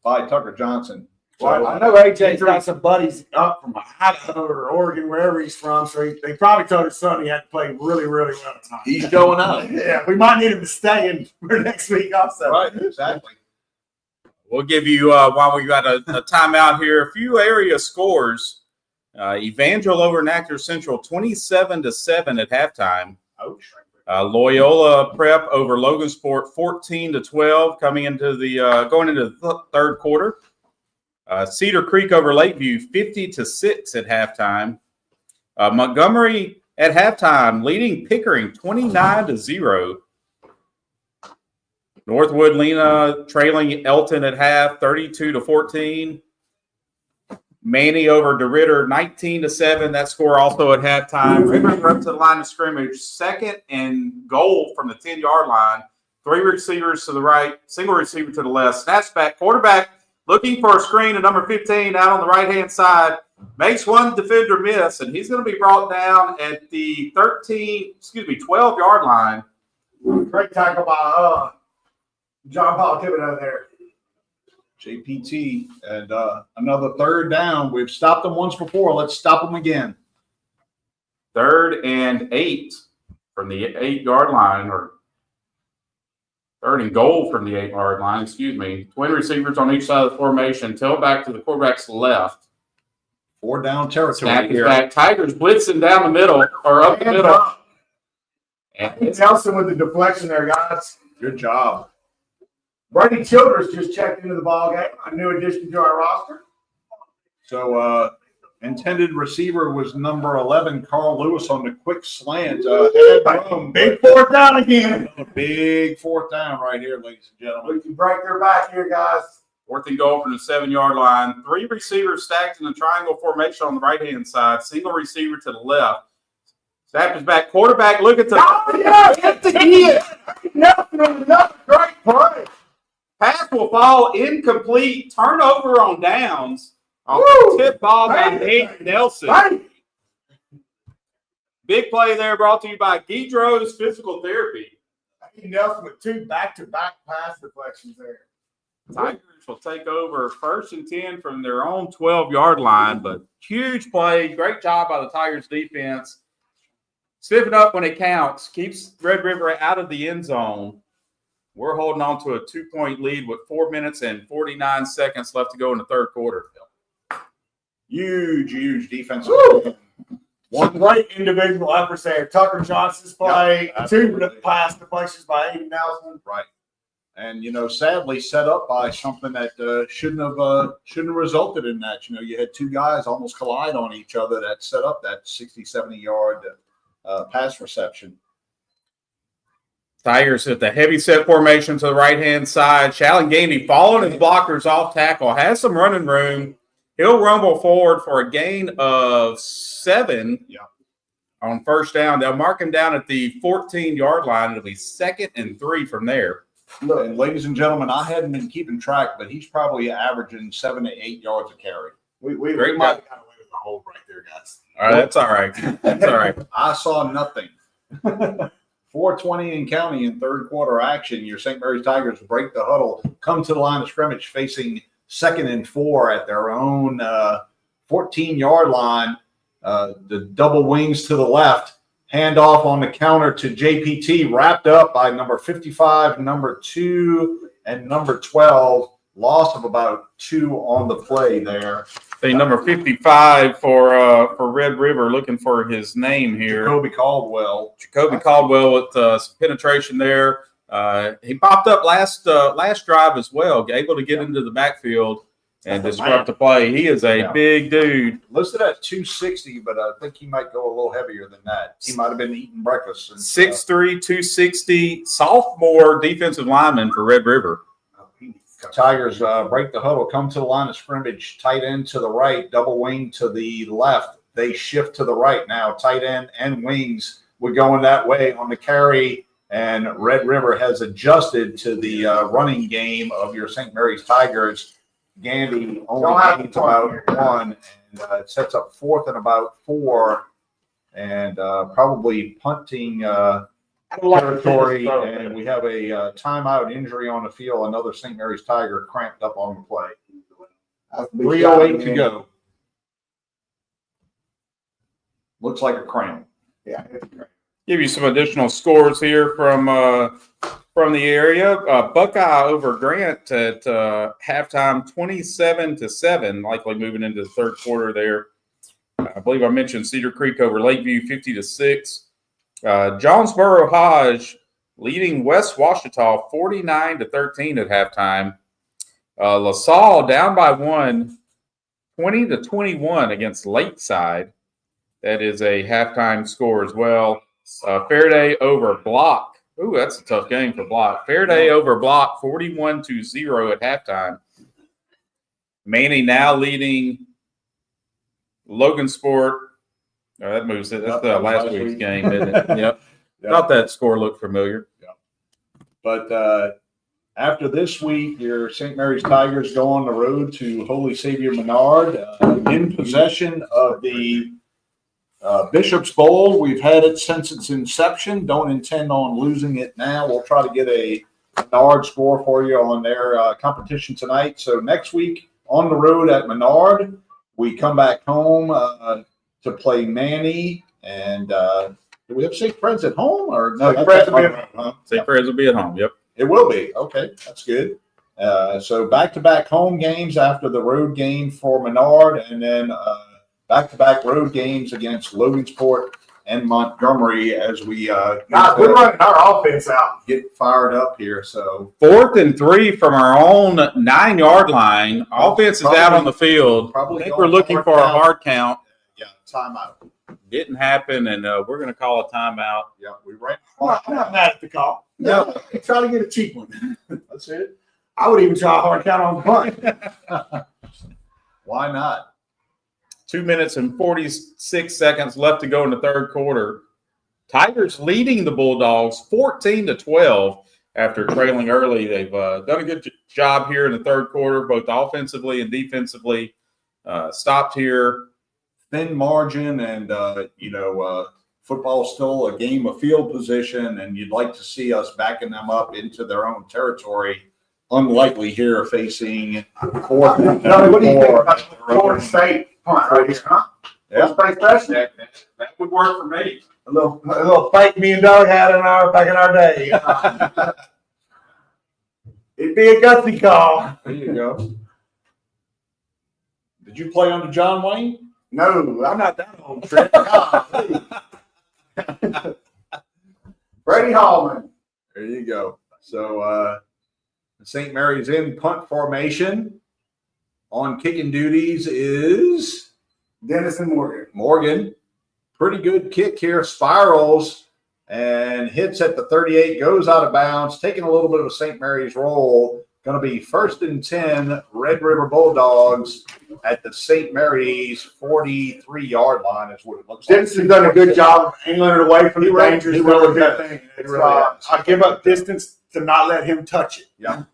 by Tucker Johnson. Well, I know AJ's got some buddies up from Idaho or Oregon, wherever he's from, so they probably told his son he had to play really, really well tonight. He's going out. Yeah, we might need him to stay in for next week also. Right, exactly. We'll give you, while we got a timeout here, a few area scores. Evangel over Natcher Central, 27-7 at halftime. Loyola Prep over Logansport, 14-12, going into the 3rd quarter. Cedar Creek over Lakeview, 50-6 at halftime. Montgomery at halftime, leading Pickering, 29-0. Northwood Lena trailing Elton at half, 32-14. Manny over DeRitter, 19-7. That score also at halftime. River up to the line of scrimmage, 2nd and goal from the 10-yard line. 3 receivers to the right, single receiver to the left. Snaps back, quarterback looking for a screen at number 15 out on the right-hand side. Makes 1 defender miss, and he's going to be brought down at the 12-yard line. Great tackle by John Paul Thibodeau there. JPT, and another 3rd down. We've stopped them once before. Let's stop them again. 3rd and 8 from the 8-yard line, or 3rd and goal from the 8-yard line, Twin receivers on each side of the formation. Tailback to the quarterback's left. 4 down territory Snap here. is back. Tigers blitzing down the middle, or up the middle. And Nelson with the deflection there, guys. Good job. Brady Childers just checked into the ball game. A new addition to our roster. So intended receiver was number 11, Carl Lewis, on the quick slant. Big 4th down again. A big 4th down right here, ladies and gentlemen. We can break their back here, guys. 4th and goal from the 7-yard line. 3 receivers stacked in a triangle formation on the right-hand side. Single receiver to the left. Snap is back. Quarterback, look at the. Oh, yeah, get the hit. Nothing on another great play. Pass will fall incomplete. Turnover on downs. On the tip ball by Nate Nelson. Right. Big play there brought to you by Guidro's Physical Therapy. Nelson with 2 back-to-back pass deflections there. Tigers will take over 1st and 10 from their own 12-yard line, but huge play. Great job by the Tigers defense. Stiffen up when it counts. Keeps Red River out of the end zone. We're holding on to a 2-point lead with 4 minutes and 49 seconds left to go in the third quarter. Huge defensive. One great individual efforts there. Tucker Johnson's play, 2 pass deflections by Aiden Nelson. Right. And, sadly set up by something that shouldn't have resulted in that. You had 2 guys almost collide on each other that set up that 60, 70-yard pass reception. Tigers at the heavy set formation to the right-hand side. Shalingandy following his blockers off tackle. Has some running room. He'll rumble forward for a gain of 7 on first down. They'll mark him down at the 14-yard line. It'll be 2nd and 3 from there. Look, and ladies and gentlemen, I hadn't been keeping track, but he's probably averaging 7 to 8 yards a carry. We Great might have got away with the hold right there, guys. All right, that's all right. That's all right. I saw nothing. 4:20 in county in third quarter action. Your St. Mary's Tigers break the huddle, come to the line of scrimmage facing 2nd and 4 at their own 14-yard line. The double wings to the left. Handoff on the counter to JPT, wrapped up by number 55, number 2, and number 12. Loss of about 2 on the play there. The number 55 for Red River, looking for his name here. Jacoby Caldwell. Jacoby Caldwell with some penetration there. He popped up last drive as well, able to get into the backfield and disrupt the play. He is a big dude. Listed at 260, but I think he might go a little heavier than that. He might have been eating breakfast. 6'3", 260, sophomore defensive lineman for Red River. Tigers break the huddle, come to the line of scrimmage, tight end to the right, double wing to the left. They shift to the right now. Tight end and wings were going that way on the carry, and Red River has adjusted to the running game of your St. Mary's Tigers. Gandy only gains about 1, and it sets up 4th and about 4, and probably punting territory, and we have a timeout injury on the field. Another St. Mary's Tiger cramped up on the play. 3:08 to go. Looks like a cramp. Yeah, it's great. Give you some additional scores here from the area. Buckeye over Grant at halftime, 27-7, likely moving into the third quarter there. I believe I mentioned Cedar Creek over Lakeview, 50-6. Jonesboro Hodge leading West Washita 49-13 at halftime. LaSalle down by 1, 20-21 against Lakeside. That is a halftime score as well. Faraday over Block. Ooh, that's a tough game for Block. Faraday over Block 41-0 at halftime. Manny now leading Logansport. Oh, that moves it. That's last week's game, isn't it? Yep. Thought that score looked familiar. Yeah. But after this week, your St. Mary's Tigers go on the road to Holy Savior Menard in possession of the Bishop's Bowl. We've had it since its inception. Don't intend on losing it now. We'll try to get a Menard score for you on their competition tonight. So next week on the road at Menard, we come back home to play Manny, and do we have St. Fred's at home or no? St. Fred's will be at home. St. Fred's will be at home. Yep, it will be. Okay, that's good. So back-to-back home games after the road game for Menard, and then back-to-back road games against Logansport and Montgomery as we we're running our offense out. Get fired up here. So 4th and 3 from our own 9-yard line. Offense is out on the field. I think we're looking for a hard count. Yeah, timeout. Didn't happen, and we're going to call a timeout. Yeah, we ran. I'm not mad at the call. No, Try to get a cheap one. That's it. I would even try a hard count on the punt. Why not? 2 minutes and 46 seconds left to go in the third quarter. Tigers leading the Bulldogs 14-12 after trailing early. They've done a good job here in the third quarter, both offensively and defensively. Stopped here. Thin margin and, football's still a game of field position, and you'd like to see us backing them up into their own territory. Unlikely here facing fourth and What do you think four. about Florida State punt right here, huh? Yeah. Florida State special. That would work for me. A little fake me and Doug had back in our day. It'd be a gutsy call. There you go. Did you play under John Wayne? No, I'm not that old, Trent. Freddie Hallman. There you go. So St. Mary's in punt formation. On kicking duties is Denison Morgan. Morgan. Pretty good kick here. Spirals and hits at the 38. Goes out of bounds. Taking a little bit of a St. Mary's roll. Going to be 1st and 10, Red River Bulldogs at the St. Mary's 43-yard line is what it looks like. Dennison's done a good job of angling it away from the dangers. He really that did. thing. He really has. I give up distance to not let him touch it. Yep.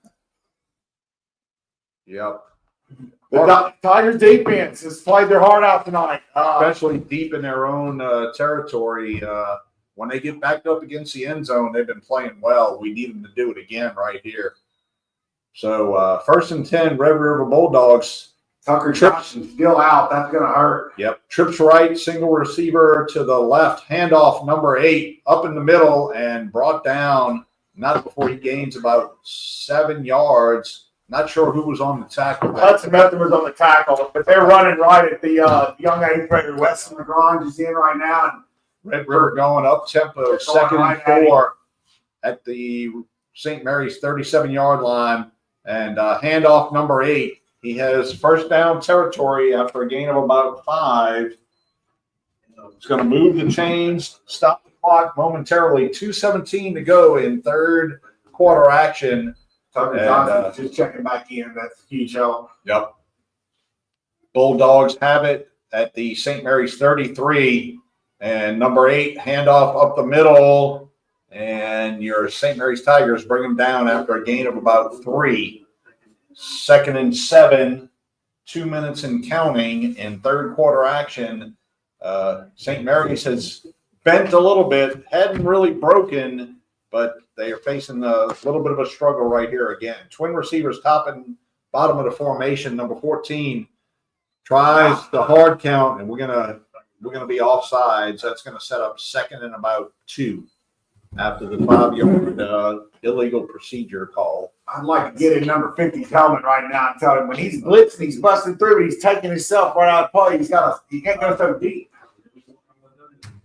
Yep. The Tigers defense has played their heart out tonight. Especially deep in their own territory. When they get backed up against the end zone, they've been playing well. We need them to do it again right here. So 1st and 10, Red River Bulldogs. Tucker Johnson still out. That's going to hurt. Yep. Trips right, single receiver to the left, handoff number 8 up in the middle and brought down not before he gains about 7 yards. Not sure who was on the tackle. Hudson Method was on the tackle, but they're running right at the young 8th grader. Weston LaGrange is in right now. And Red River going up tempo, 2nd and 4 at the St. Mary's 37-yard line. And handoff number 8. He has first down territory after a gain of about 5. He's going to move the chains, stop the clock momentarily. 2:17 to go in third quarter action. Tucker Johnson just checking back in. That's a huge help. Yep. Bulldogs have it at the St. Mary's 33. And number 8, handoff up the middle. And your St. Mary's Tigers bring them down after a gain of about 3. 2nd and 7, 2 minutes and counting in third quarter action. St. Mary's has bent a little bit, hadn't really broken, but they are facing a little bit of a struggle right here again. Twin receivers top and bottom of the formation. Number 14 tries the hard count, and we're gonna be offsides. That's gonna set up 2nd and about 2 after the 5-yard illegal procedure call. I'd like to get in number 50's helmet right now and tell him when he's blitzing, he's busting through, but he's taking himself right out of play. He can't go so deep.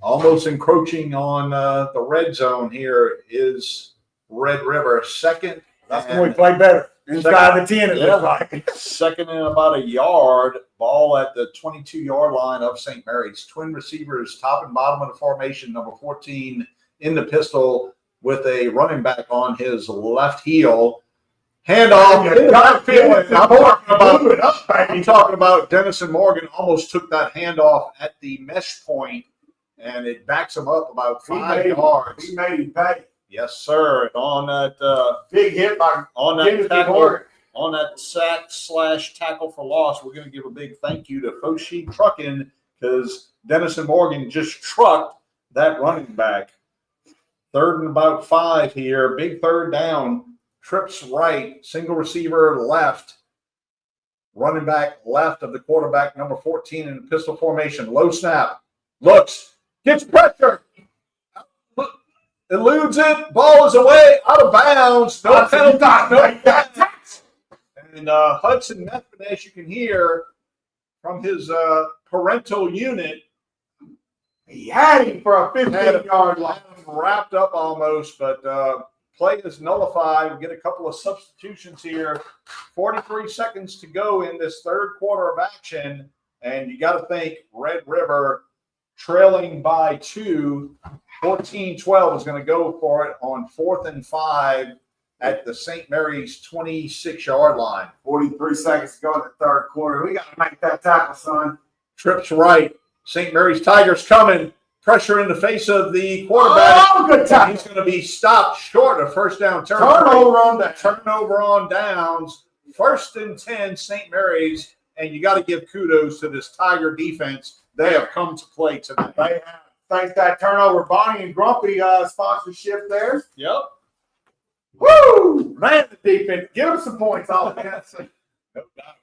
Almost encroaching on the red zone here is Red River. 2nd. That's when we play better. Inside the 10, it looks like. 2nd and about a yard. Ball at the 22-yard line of St. Mary's. Twin receivers, top and bottom of the formation. Number 14 in the pistol with a running back on his left heel. Handoff. I'm talking about Denison Morgan almost took that handoff at the mesh point, and it backs him up about 5 yards. He made him pay. Yes, sir. On that Big hit by on that sack/tackle for loss, we're going to give a big thank you to Foshee Trucking because Denison Morgan just trucked that running back. 3rd and about 5 here. Big 3rd down. Trips right. Single receiver left. Running back left of the quarterback, number 14 in the pistol formation. Low snap. Looks. Gets pressure. Eludes it. Ball is away. Out of bounds. No penalty. And Hudson Method, as you can hear from his parental unit, he had him for a 15-yard line. Wrapped up almost, but play is nullified. We get a couple of substitutions here. 43 seconds to go in this third quarter of action, and you got to think Red River trailing by 2. 14-12 is going to go for it on 4th and 5 at the St. Mary's 26-yard line. 43 seconds to go in the third quarter. We got to make that tackle, son. Trips right. St. Mary's Tigers coming. Pressure in the face of the quarterback. Oh, good tackle. He's going to be stopped short of first down. Turnover on downs. 1st and 10, St. Mary's. And you got to give kudos to this Tiger defense. They have come to play tonight. They have. thanks to that turnover, Bonnie and Grumpy sponsorship there. Yep. Woo! Man, the defense. Give them some points offense. No doubt.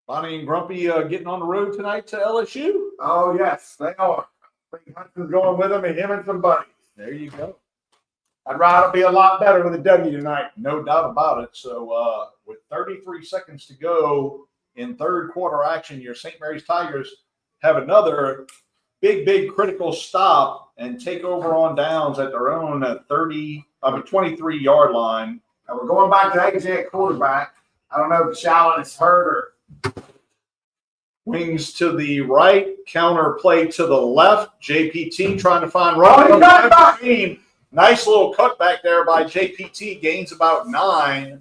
Bonnie and Grumpy getting on the road tonight to LSU. Oh, yes, they are. I think Hudson's going with them and him and some buddies. There you go. I'd rather be a lot better with a W tonight. No doubt about it. So with 33 seconds to go in third quarter action, your St. Mary's Tigers have another big critical stop and take over on downs at their own 23-yard line. Now we're going back to AJ at quarterback. I don't know if Shallon is hurt or Wings to the right, counter play to the left. JPT trying to find right. Nice little cutback there by JPT. Gains about 9.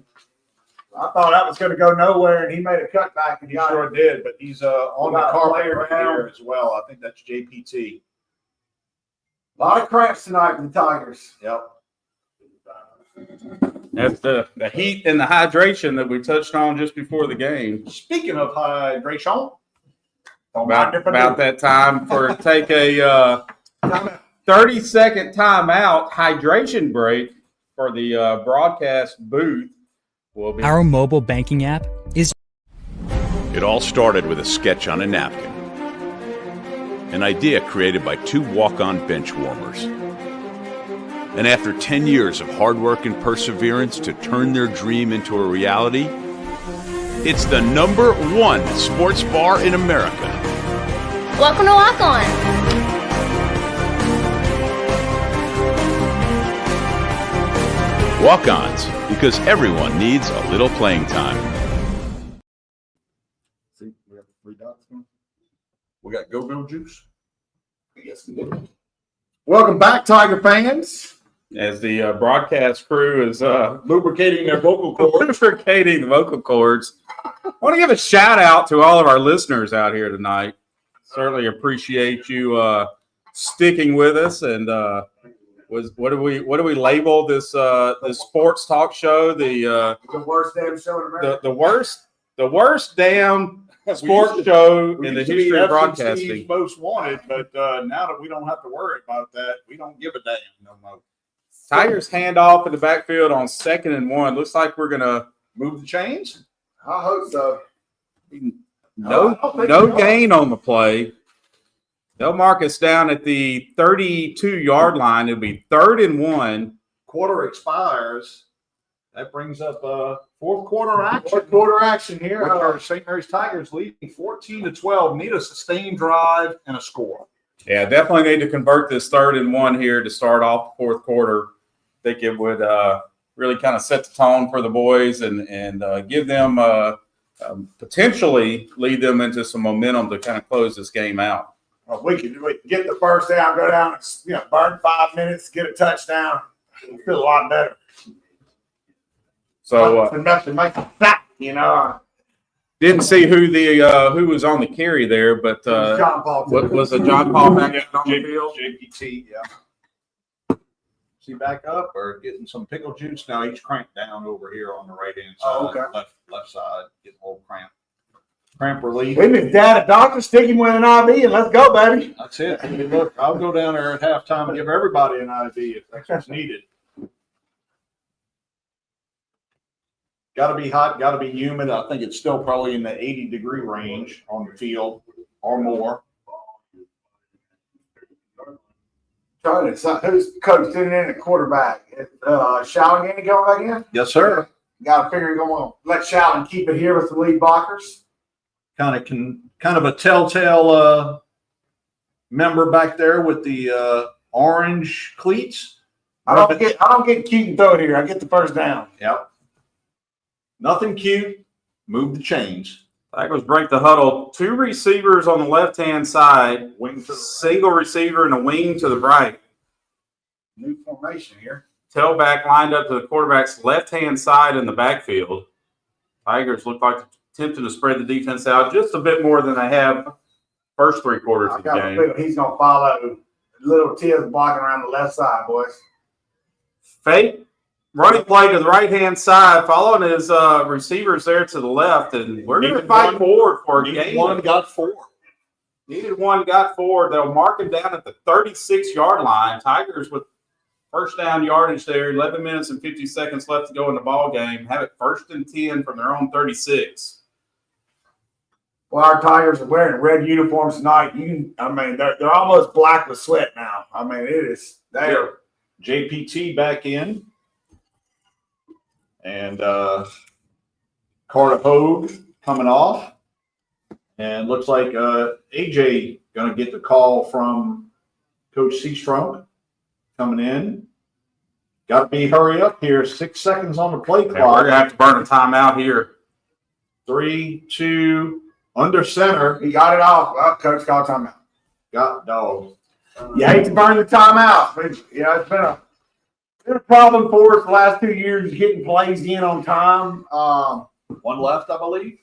I thought that was going to go nowhere, and he made a cutback. And He sure did, but he's on the carpet right there as well. I think that's JPT. A lot of cramps tonight with the Tigers. Yep. That's the heat and the hydration that we touched on just before the game. Speaking of hydration, About that time for take a 30-second timeout hydration break for the broadcast booth. Will be. Our mobile banking app is It all started with a sketch on a napkin. An idea created by 2 walk-on bench warmers. And after 10 years of hard work and perseverance to turn their dream into a reality, it's the #1 sports bar in America. Welcome to Walk On. Walk-ons, because everyone needs a little playing time. see, we have 3 dots. We got go-go juice. Yes, we do. Welcome back, Tiger fans. As the broadcast crew is Lubricating their vocal cords. lubricating the vocal cords. I want to give a shout out to all of our listeners out here tonight. Certainly appreciate you sticking with us. And what do we label this this sports talk show? The worst damn show in America. the worst damn sports show in the history of broadcasting. Most wanted, but now that we don't have to worry about that, we don't give a damn no more. Tigers hand off in the backfield on 2nd and 1. Looks like we're gonna Move the chains. I hope so. no gain on the play. They'll mark us down at the 32-yard line. It'll be 3rd and 1. Quarter expires. That brings up fourth quarter action. Fourth quarter action here. With our St. Mary's Tigers leading 14-12. Need a sustained drive and a score. Yeah, definitely need to convert this 3rd and 1 here to start off the fourth quarter. I think it would really kind of set the tone for the boys and give them potentially lead them into some momentum to kind of close this game out. Well, we can get the first down, go down, burn 5 minutes, get a touchdown. Feel a lot better. So nothing makes a snap, didn't see who was on the carry there, but John Paul. what was it? John Paul back on the field? JPT, yeah. Is he back up or getting some pickle juice? Now he's cramped down over here on the right-hand side. Oh, okay. Left side, getting a little cramp. Cramp relief. We've been dad a doctor, stick him with an IV, and let's go, baby. That's it. I mean, look, I'll go down there at halftime and give everybody an IV if that's what's needed. Got to be hot, got to be humid. I think it's still probably in the 80-degree range on the field or more. Charlie, so who's coach sitting in at quarterback? Shallon going back in? Yes, sir. Got to figure going on. Let Shallon keep it here with the lead blockers. Kind of a telltale member back there with the orange cleats. I don't get cute and throw it here. I get the first down. Yep. Nothing cute. Move the chains. Tigers break the huddle. 2 receivers on the left-hand side. Wing to the Single receiver and a wing to the right. New formation here. Tailback lined up to the quarterback's left-hand side in the backfield. Tigers look like attempting to spread the defense out just a bit more than they have first 3 quarters of the I got a feeling he's going to follow little Tiz blocking around the left side, boys. Fake running play to the right-hand side, following his receivers there to the left, and we're going to fight forward for a game. One got 4. Needed one, got 4. They'll mark him down at the 36-yard line. Tigers with first down yardage there. 11 minutes and 50 seconds left to go in the ball game. Have it 1st and 10 from their own 36. Well, our Tigers are wearing red uniforms tonight. They're almost black with sweat now. I mean, it is there. JPT back in. And Carter Hogue coming off. And looks like AJ going to get the call from Coach Seastrunk coming in. Got to be hurry up here. 6 seconds on the play clock. Yeah, we're going to have to burn a timeout here. 3, 2, under center. He got it off. Oh, Coach got a timeout. Got dog. You hate to burn the timeout. But, it's been a problem for us the last 2 years getting plays in on time. One left, I believe.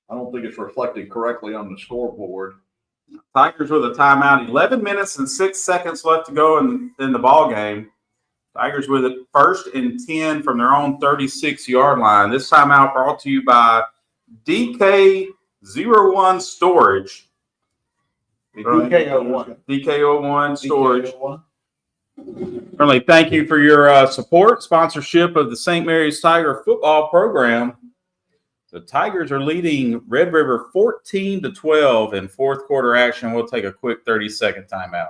I don't think it's reflected correctly on the scoreboard. Tigers with a timeout. 11 minutes and 6 seconds left to go in the ball game. Tigers with it 1st and 10 from their own 36-yard line. This timeout brought to you by DK01 Storage. DK01. DK01 Storage. Certainly, thank you for your support, sponsorship of the St. Mary's Tiger football program. The Tigers are leading Red River 14-12 in fourth quarter action. We'll take a quick 30-second timeout.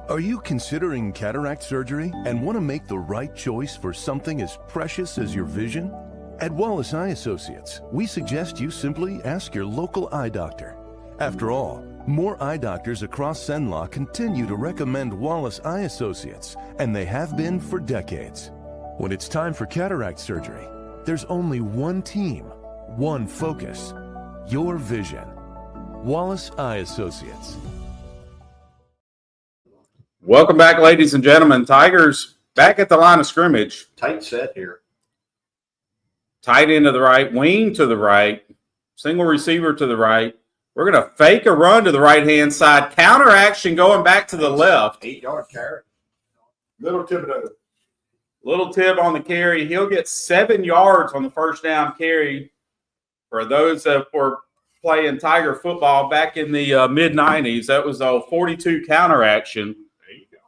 Are you considering cataract surgery and want to make the right choice for something as precious as your vision? At Wallace Eye Associates, we suggest you simply ask your local eye doctor. After all, more eye doctors across Cenla continue to recommend Wallace Eye Associates, and they have been for decades. When it's time for cataract surgery, there's only one team, one focus, your vision. Wallace Eye Associates. Welcome back, ladies and gentlemen. Tigers back at the line of scrimmage. Tight set here. Tight end to the right, wing to the right, single receiver to the right. We're going to fake a run to the right-hand side. Counter action going back to the left. 8-yard carry. Little Thibodeau. Little Tib on the carry. He'll get 7 yards on the first down carry. For those that were playing Tiger football back in the mid-90s, that was a 42 counter action. There you go.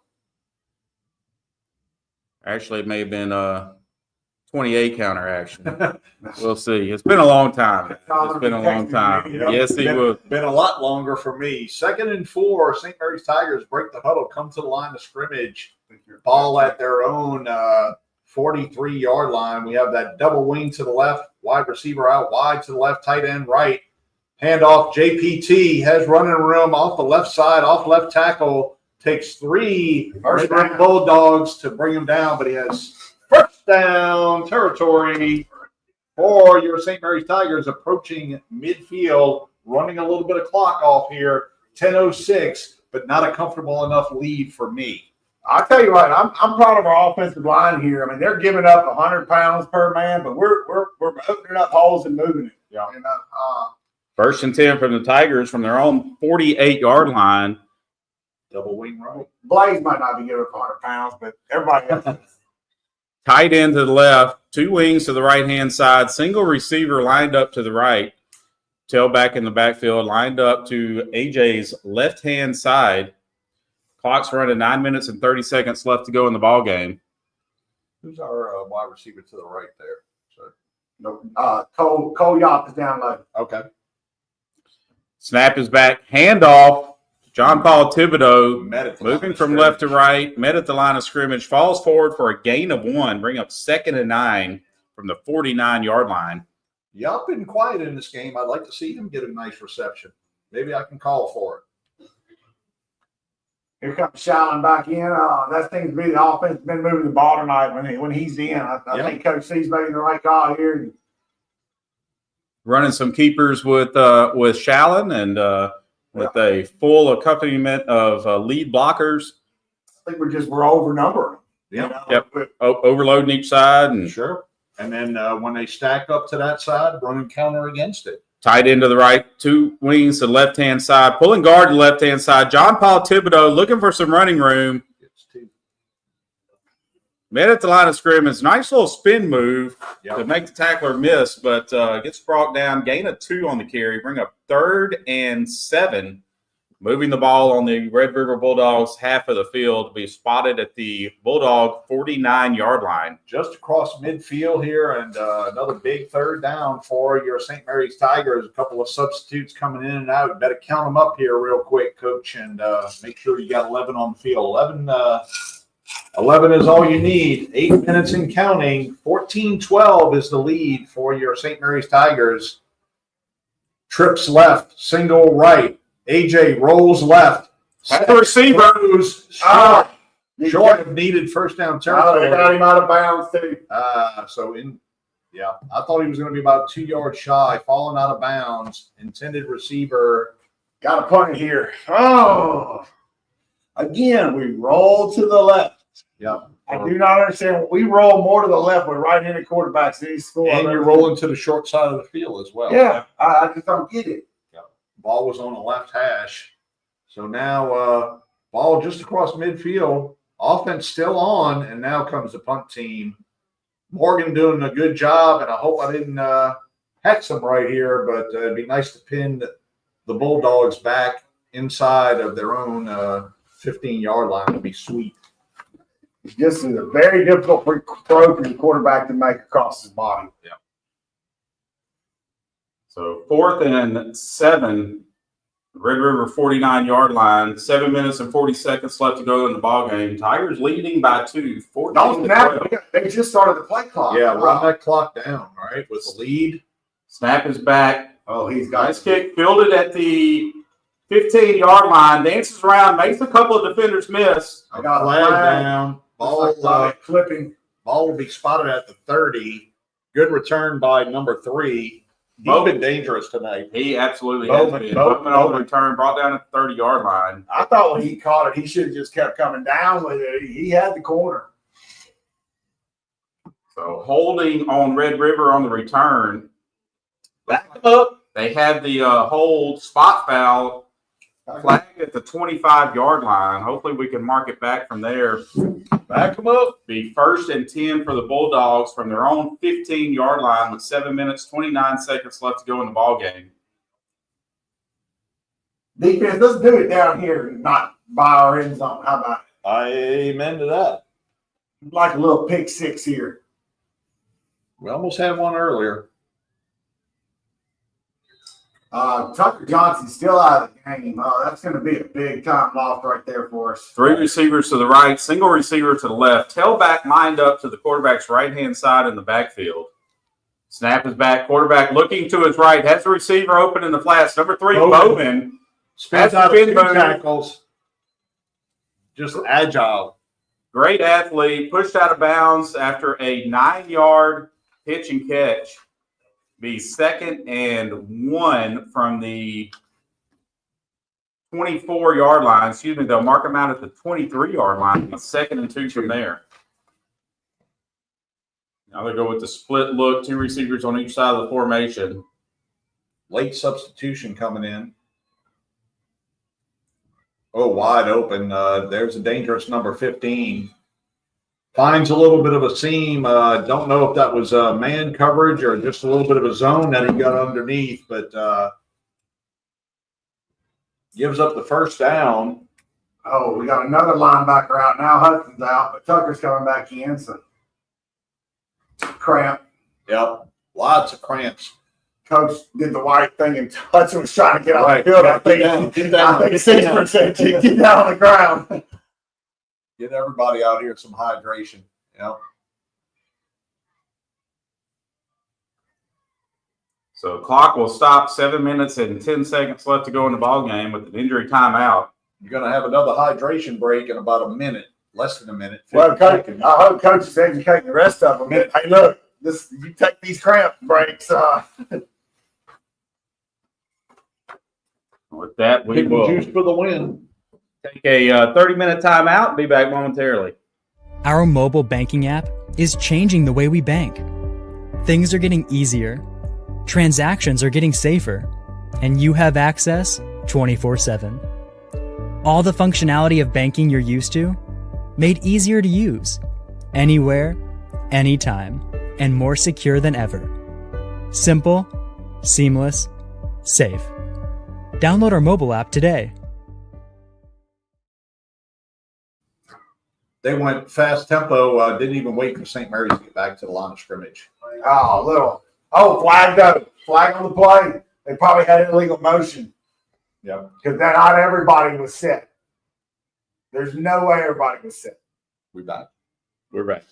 Actually, it may have been 28 counter action. We'll see. It's been a long time. It's been a long time. Yes, he will. Been a lot longer for me. 2nd and 4. St. Mary's Tigers break the huddle, come to the line of scrimmage. Ball at their own 43-yard line. We have that double wing to the left, wide receiver out wide to the left, tight end right. Handoff, JPT has running room off the left side, off left tackle. Takes 3 Red River Bulldogs to bring him down, but he has first down territory for your St. Mary's Tigers approaching midfield, running a little bit of clock off here. 10:06, but not a comfortable enough lead for me. I'll tell you what, I'm proud of our offensive line here. I mean, they're giving up 100 pounds per man, but we're opening up holes and moving it. Yeah. And, 1st and 10 from the Tigers from their own 48-yard line. Double wing right. Blaze might not be giving up 100 pounds, but everybody else is. Tight end to the left, 2 wings to the right-hand side, single receiver lined up to the right. Tailback in the backfield lined up to AJ's left-hand side. Clock's running 9 minutes and 30 seconds left to go in the ball game. Who's our wide receiver to the right there? Cole Yop is down low. Okay. Snap is back. Handoff. John Paul Thibodeau Met moving from left to right. Met at the line of scrimmage. Falls forward for a gain of 1. Bring up 2nd and 9 from the 49-yard line. Yop been quiet in this game. I'd like to see him get a nice reception. Maybe I can call for it. Here comes Shallon back in. That seems to be the offense been moving the ball tonight when he's in. I think Coach C's making the right call here. Running some keepers with Shallon and with a full accompaniment of lead blockers. I think we're overnumbering. Yeah. Yep. Overloading each side. And Sure. And then when they stack up to that side, running counter against it. tight end to the right, 2 wings to the left-hand side, pulling guard to the left-hand side. John Paul Thibodeau looking for some running room. Met at the line of scrimmage. Nice little spin move Yep. to make the tackler miss, but gets brought down. Gain of 2 on the carry. Bring up 3rd and 7. Moving the ball on the Red River Bulldogs half of the field to be spotted at the Bulldog 49-yard line. Just across midfield here, and another big 3rd down for your St. Mary's Tigers. A couple of substitutes coming in and out. You better count them up here real quick, Coach, and make sure you got 11 on the field. 11 is all you need. 8 minutes and counting. 14-12 is the lead for your St. Mary's Tigers. Trips left, single right. AJ rolls left. At the receiver. Throws Ah, short of needed first down Oh, territory. they got him out of bounds too. I thought he was going to be about 2 yards shy, falling out of bounds. Intended receiver. Got a punt here. Oh, again, we roll to the left. Yep. I do not understand. We roll more to the left with right-handed quarterbacks than these score. And you're rolling to the short side of the field as well. Yeah, I just don't get it. Ball was on the left hash. So now ball just across midfield. Offense still on, and now comes the punt team. Morgan doing a good job, and I hope I didn't hex them right here, but it'd be nice to pin the Bulldogs back inside of their own 15-yard line. It'd be sweet. This is a very difficult throw for the quarterback to make across his body. Yeah. So 4th and 7, Red River 49-yard line. 7 minutes and 40 seconds left to go in the ball game. Tigers leading by 2. 14-12. They just started the play clock. Yeah, run that clock down, right, with the lead. Snap is back. Oh, he's got Nice kick. Fielded at the 15-yard line. Dances around. Makes a couple of defenders miss. I got a Flag flag. down. Ball clipping. Ball will be spotted at the 30. Good return by number 3. He's been dangerous tonight. He absolutely Bowman, has been. Bowman, Bowman on the Bowman. return. Brought down at the 30-yard line. I thought when he caught it, he should have just kept coming down with it. He had the corner. So holding on Red River on the return. Back up. They had the hold spot foul flag at the 25-yard line. Hopefully we can mark it back from there. Back them up. Be 1st and 10 for the Bulldogs from their own 15-yard line with 7 minutes, 29 seconds left to go in the ball game. Defense, let's do it down here, not by our end zone. How about Amen to that. it? Like a little pick 6 here. We almost had one earlier. Tucker Johnson's still out of the game. That's going to be a big time loss right there for us. 3 receivers to the right, single receiver to the left. Tailback lined up to the quarterback's right-hand side in the backfield. Snap is back. Quarterback looking to his right. Has the receiver open in the flats. Number 3, Bowman. Spins That's out of been 2 moved. tackles. Just agile. Great athlete. Pushed out of bounds after a 9-yard pitch and catch. Be 2nd and 1 from the 24-yard line. Excuse me, they'll mark him out at the 23-yard line. Be 2nd and 2 from there. Now they go with the split look, 2 receivers on each side of the formation. Late substitution coming in. Oh, wide open. There's a dangerous number 15. Finds a little bit of a seam. Don't know if that was man coverage or just a little bit of a zone that he got underneath, but gives up the first down. Oh, we got another linebacker out now. Hudson's out, but Tucker's coming back in. So cramp. Yep, lots of cramps. Coach did the right thing, and Hudson was trying to get on Right. the field. Yeah, get down. I think 6% to get down on the ground. Get everybody out here some hydration. Yep. So clock will stop. 7 minutes and 10 seconds left to go in the ball game with an injury timeout. You're going to have another hydration break in about a minute, less than a minute. Well, 50 Coach, seconds. I hope Coach is educating the rest of them. Hey, look, you take these cramp breaks. With that, we Pickle will juice for the win. take a 30-minute timeout and be back momentarily. Our mobile banking app is changing the way we bank. Things are getting easier, transactions are getting safer, and you have access 24/7. All the functionality of banking you're used to, made easier to use. anywhere, anytime, and more secure than ever. Simple, seamless, safe. Download our mobile app today. They went fast tempo, didn't even wait for St. Mary's to get back to the line of scrimmage. Flag though. Flag on the play. They probably had illegal motion. Yep. Because not everybody was set. There's no way everybody was set. We're back. We're back.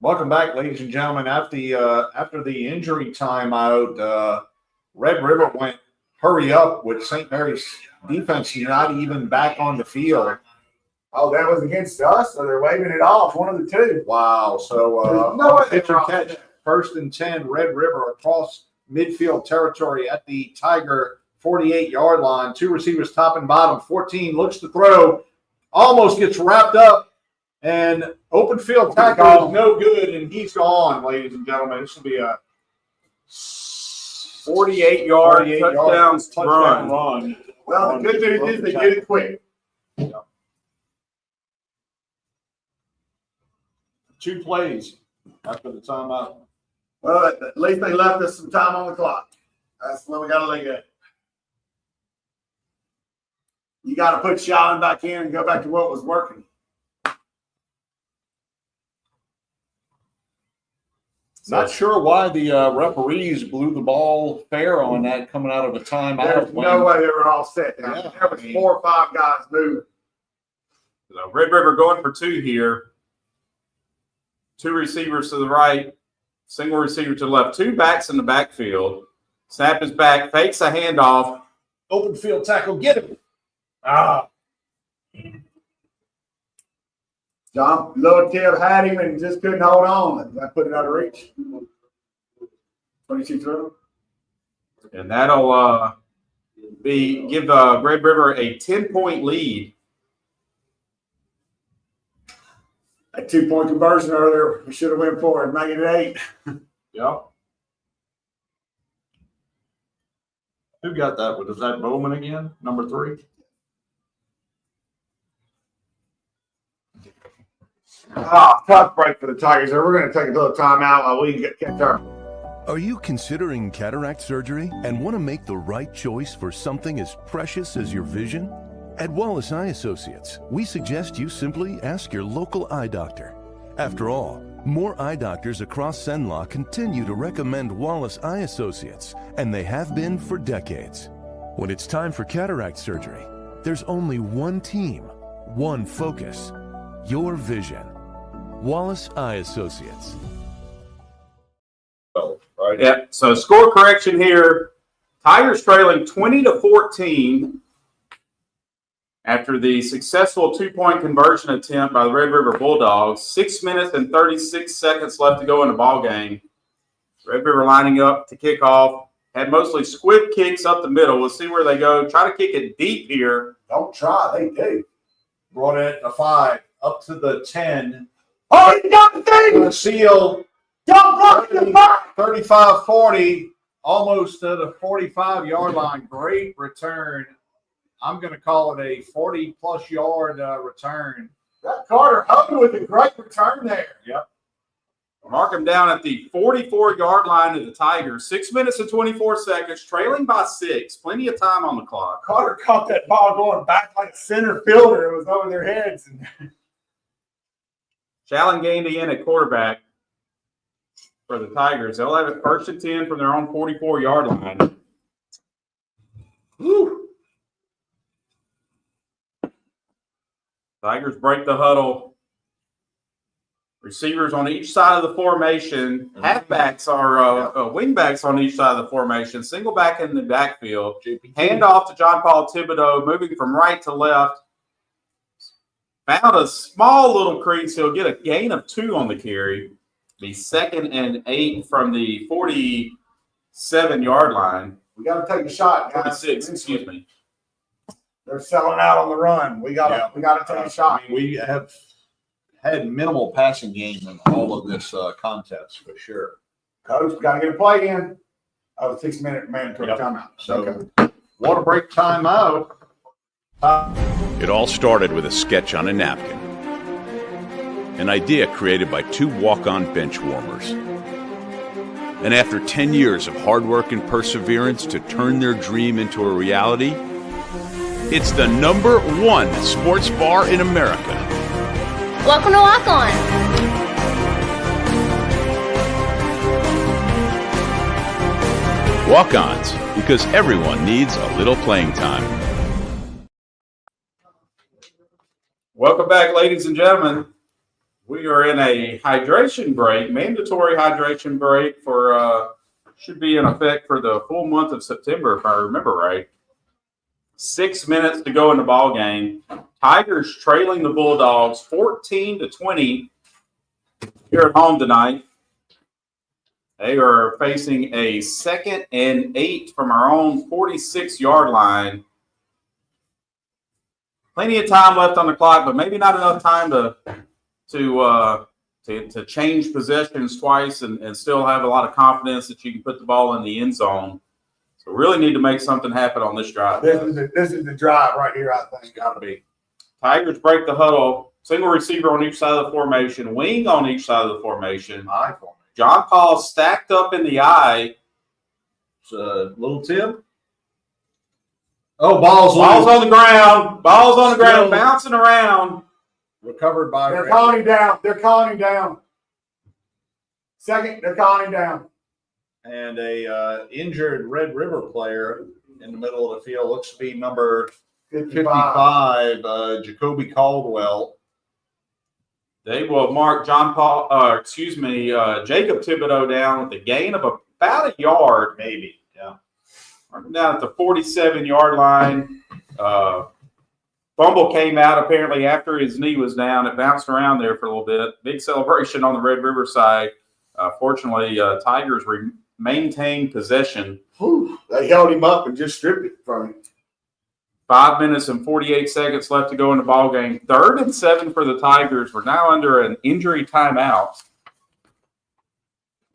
Welcome back, ladies and gentlemen. After the injury timeout, Red River went hurry up with St. Mary's defense not even back on the field. Oh, that was against us, so they're waving it off. One of the two. Wow. So no way pitch and catch, 1st and 10, Red River across midfield territory at the Tiger 48-yard line. 2 receivers top and bottom. 14 looks to throw, almost gets wrapped up, and open field tackle is no good, and he's gone, ladies and gentlemen. This will be a 48-yard touchdown run. Well, the good news is they did it quick. 2 plays after the timeout. Well, at least they left us some time on the clock. That's what we got to look at. You got to put Shallon back in and go back to what was working. Not sure why the referees blew the ball fair on that coming out of a timeout. There's no way they were all set down. Yeah, there was 4 or 5 guys moving. So Red River going for 2 here. 2 receivers to the right, single receiver to the left. 2 backs in the backfield. Snap is back, fakes a handoff. Open field tackle, get him. John, little Tib had him and just couldn't hold on. I put it out of reach. 22 through. And that'll give Red River a 10-point lead. A 2-point conversion earlier. We should have went for it, making it 8. Yep. Who got that? Was that Bowman again? Number 3? Tough break for the Tigers. We're going to take a little time out while we get our. Are you considering cataract surgery and want to make the right choice for something as precious as your vision? At Wallace Eye Associates, we suggest you simply ask your local eye doctor. After all, more eye doctors across Cenla continue to recommend Wallace Eye Associates, and they have been for decades. When it's time for cataract surgery, there's only one team, one focus, your vision. Wallace Eye Associates. Right. Yeah, so score correction here. Tigers trailing 20-14 after the successful 2-point conversion attempt by the Red River Bulldogs. 6 minutes and 36 seconds left to go in the ball game. Red River lining up to kick off. Had mostly squib kicks up the middle. We'll see where they go. Try to kick it deep here. Don't try. They do. Brought it at 5, up to the 10. Oh, you got the thing! The seal. Don't block the mark! 35-40, almost to the 45-yard line. Great return. I'm going to call it a 40-plus yard return. That Carter Hogan with a great return there. Yep. Mark them down at the 44-yard line of the Tigers. 6 minutes and 24 seconds, trailing by 6. Plenty of time on the clock. Carter caught that ball going back like a center fielder. It was over their heads. Shallon gained again at quarterback for the Tigers. They'll have it 1st and 10 from their own 44-yard line. Woo. Tigers break the huddle. Receivers on each side of the formation. Halfbacks are wingbacks on each side of the formation. Single back in the backfield. Hand off to John Paul Thibodeau, moving from right to left. Found a small little crease. He'll get a gain of 2 on the carry. Be 2nd and 8 from the 47-yard line. We got to take a shot, guys. 46, excuse me. They're selling out on the run. We got to take a shot. I mean, we have had minimal passing game in all of this contest for sure. Coach, we got to get a play in. 6-minute mandatory timeout. So, water break timeout. It all started with a sketch on a napkin. An idea created by 2 walk-on bench warmers. And after 10 years of hard work and perseverance to turn their dream into a reality, it's the #1 sports bar in America. Welcome to Walk On. Walk-ons, because everyone needs a little playing time. Welcome back, ladies and gentlemen. We are in a hydration break, mandatory hydration break for, should be in effect for the full month of September, if I remember right. 6 minutes to go in the ball game. Tigers trailing the Bulldogs 14-20 here at home tonight. They are facing a 2nd and 8 from our own 46-yard line. Plenty of time left on the clock, but maybe not enough time to change possessions twice and still have a lot of confidence that you can put the ball in the end zone. So really need to make something happen on this drive. This is the drive right here, I think. It's got to be. Tigers break the huddle. Single receiver on each side of the formation. Wing on each side of the formation. Eye formation. John Paul stacked up in the eye. It's a little tip. Oh, ball's on the ground. Ball's on the ground, Still bouncing around. recovered by. They're calling him down. They're calling him down. Second, they're calling him down. And a injured Red River player in the middle of the field looks to be number 55, Jacoby Caldwell. They will mark Jacob Thibodeau down with a gain of about a yard. Maybe, yeah. Mark him down at the 47-yard line. Fumble came out apparently after his knee was down. It bounced around there for a little bit. Big celebration on the Red River side. Fortunately, Tigers maintained possession. Whew, they held him up and just stripped it from him. 5 minutes and 48 seconds left to go in the ball game. 3rd and 7 for the Tigers. We're now under an injury timeout,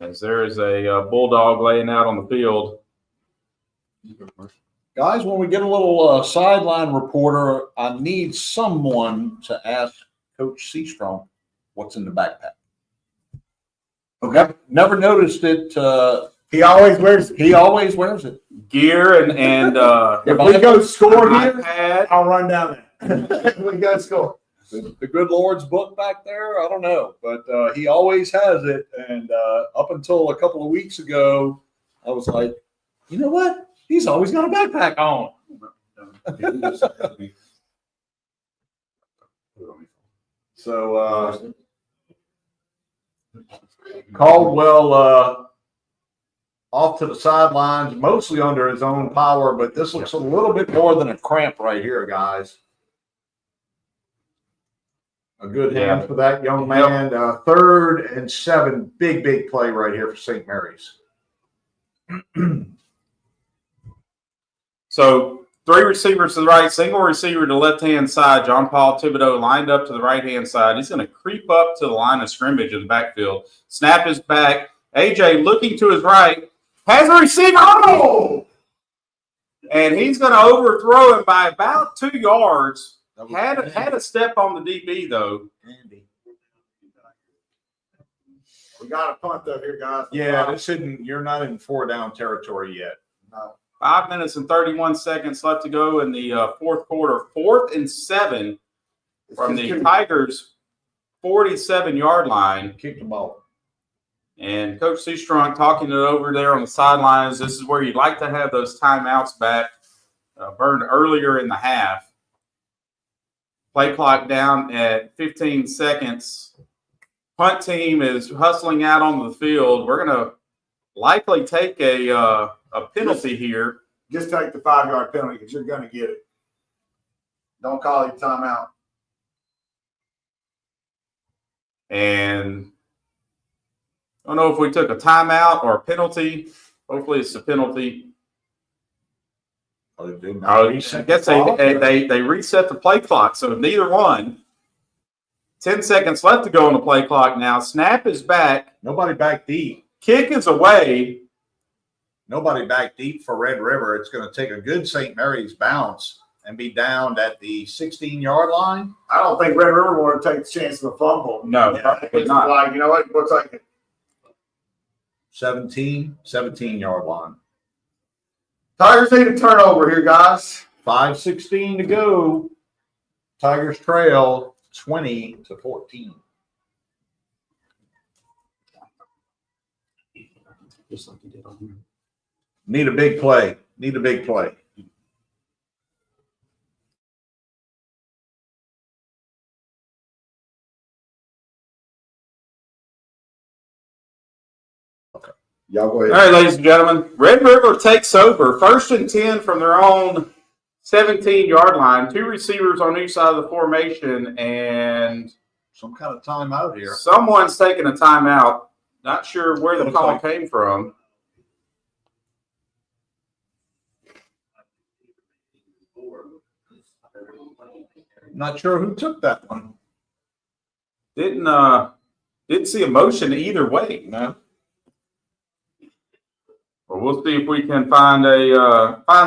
as there is a Bulldog laying out on the field. Guys, when we get a little sideline reporter, I need someone to ask Coach Seastrong what's in the backpack. Okay. Never noticed it. He always wears it. He always wears it. Gear and If we go score here, iPad. I'll run down there. If we go score. The good Lord's book back there, I don't know, but he always has it. And up until a couple of weeks ago, I was like, you know what? He's always got a backpack on. So Caldwell off to the sidelines, mostly under his own power, but this looks a little bit more than a cramp right here, guys. A good hand for that young man. 3rd and 7, big play right here for St. Mary's. So 3 receivers to the right, single receiver to the left-hand side. John Paul Thibodeau lined up to the right-hand side. He's going to creep up to the line of scrimmage in the backfield. Snap is back. AJ looking to his right. Has a receiver. Oh! And he's going to overthrow him by about 2 yards. Had a step on the DB, though. We got a punt though here, guys. Yeah, you're not in 4-down territory yet. No. 5 minutes and 31 seconds left to go in the 4th quarter. 4th and 7 from the Tigers' 47-yard line. Kick the ball. And Coach Seastrong talking it over there on the sidelines. This is where you'd like to have those timeouts back, burned earlier in the half. Play clock down at 15 seconds. Punt team is hustling out on the field. We're going to likely take a penalty here. Just take the 5-yard penalty because you're going to get it. Don't call it timeout. And I don't know if we took a timeout or a penalty. Hopefully it's a penalty. Oh, I guess they reset the play clock, so neither one. 10 seconds left to go on the play clock now. Snap is back. Nobody back deep. Kick is away. Nobody back deep for Red River. It's going to take a good St. Mary's bounce and be downed at the 16-yard line. I don't think Red River want to take the chance of a fumble. No, Yeah, probably it's not. like, you know what? Looks like 17-yard line. Tigers need a turnover here, guys. 5:16 to go. Tigers trail 20-14. Just like you did on here. Need a big play. Need a big play. Okay. Y'all go ahead. All right, ladies and gentlemen, Red River takes over. 1st and 10 from their own 17-yard line. 2 receivers on each side of the formation, and Some kind of timeout here. someone's taking a timeout. Not sure where the Looks call like- came from. Not sure who took that one. Didn't see a motion either way. No. Well, we'll see if we can find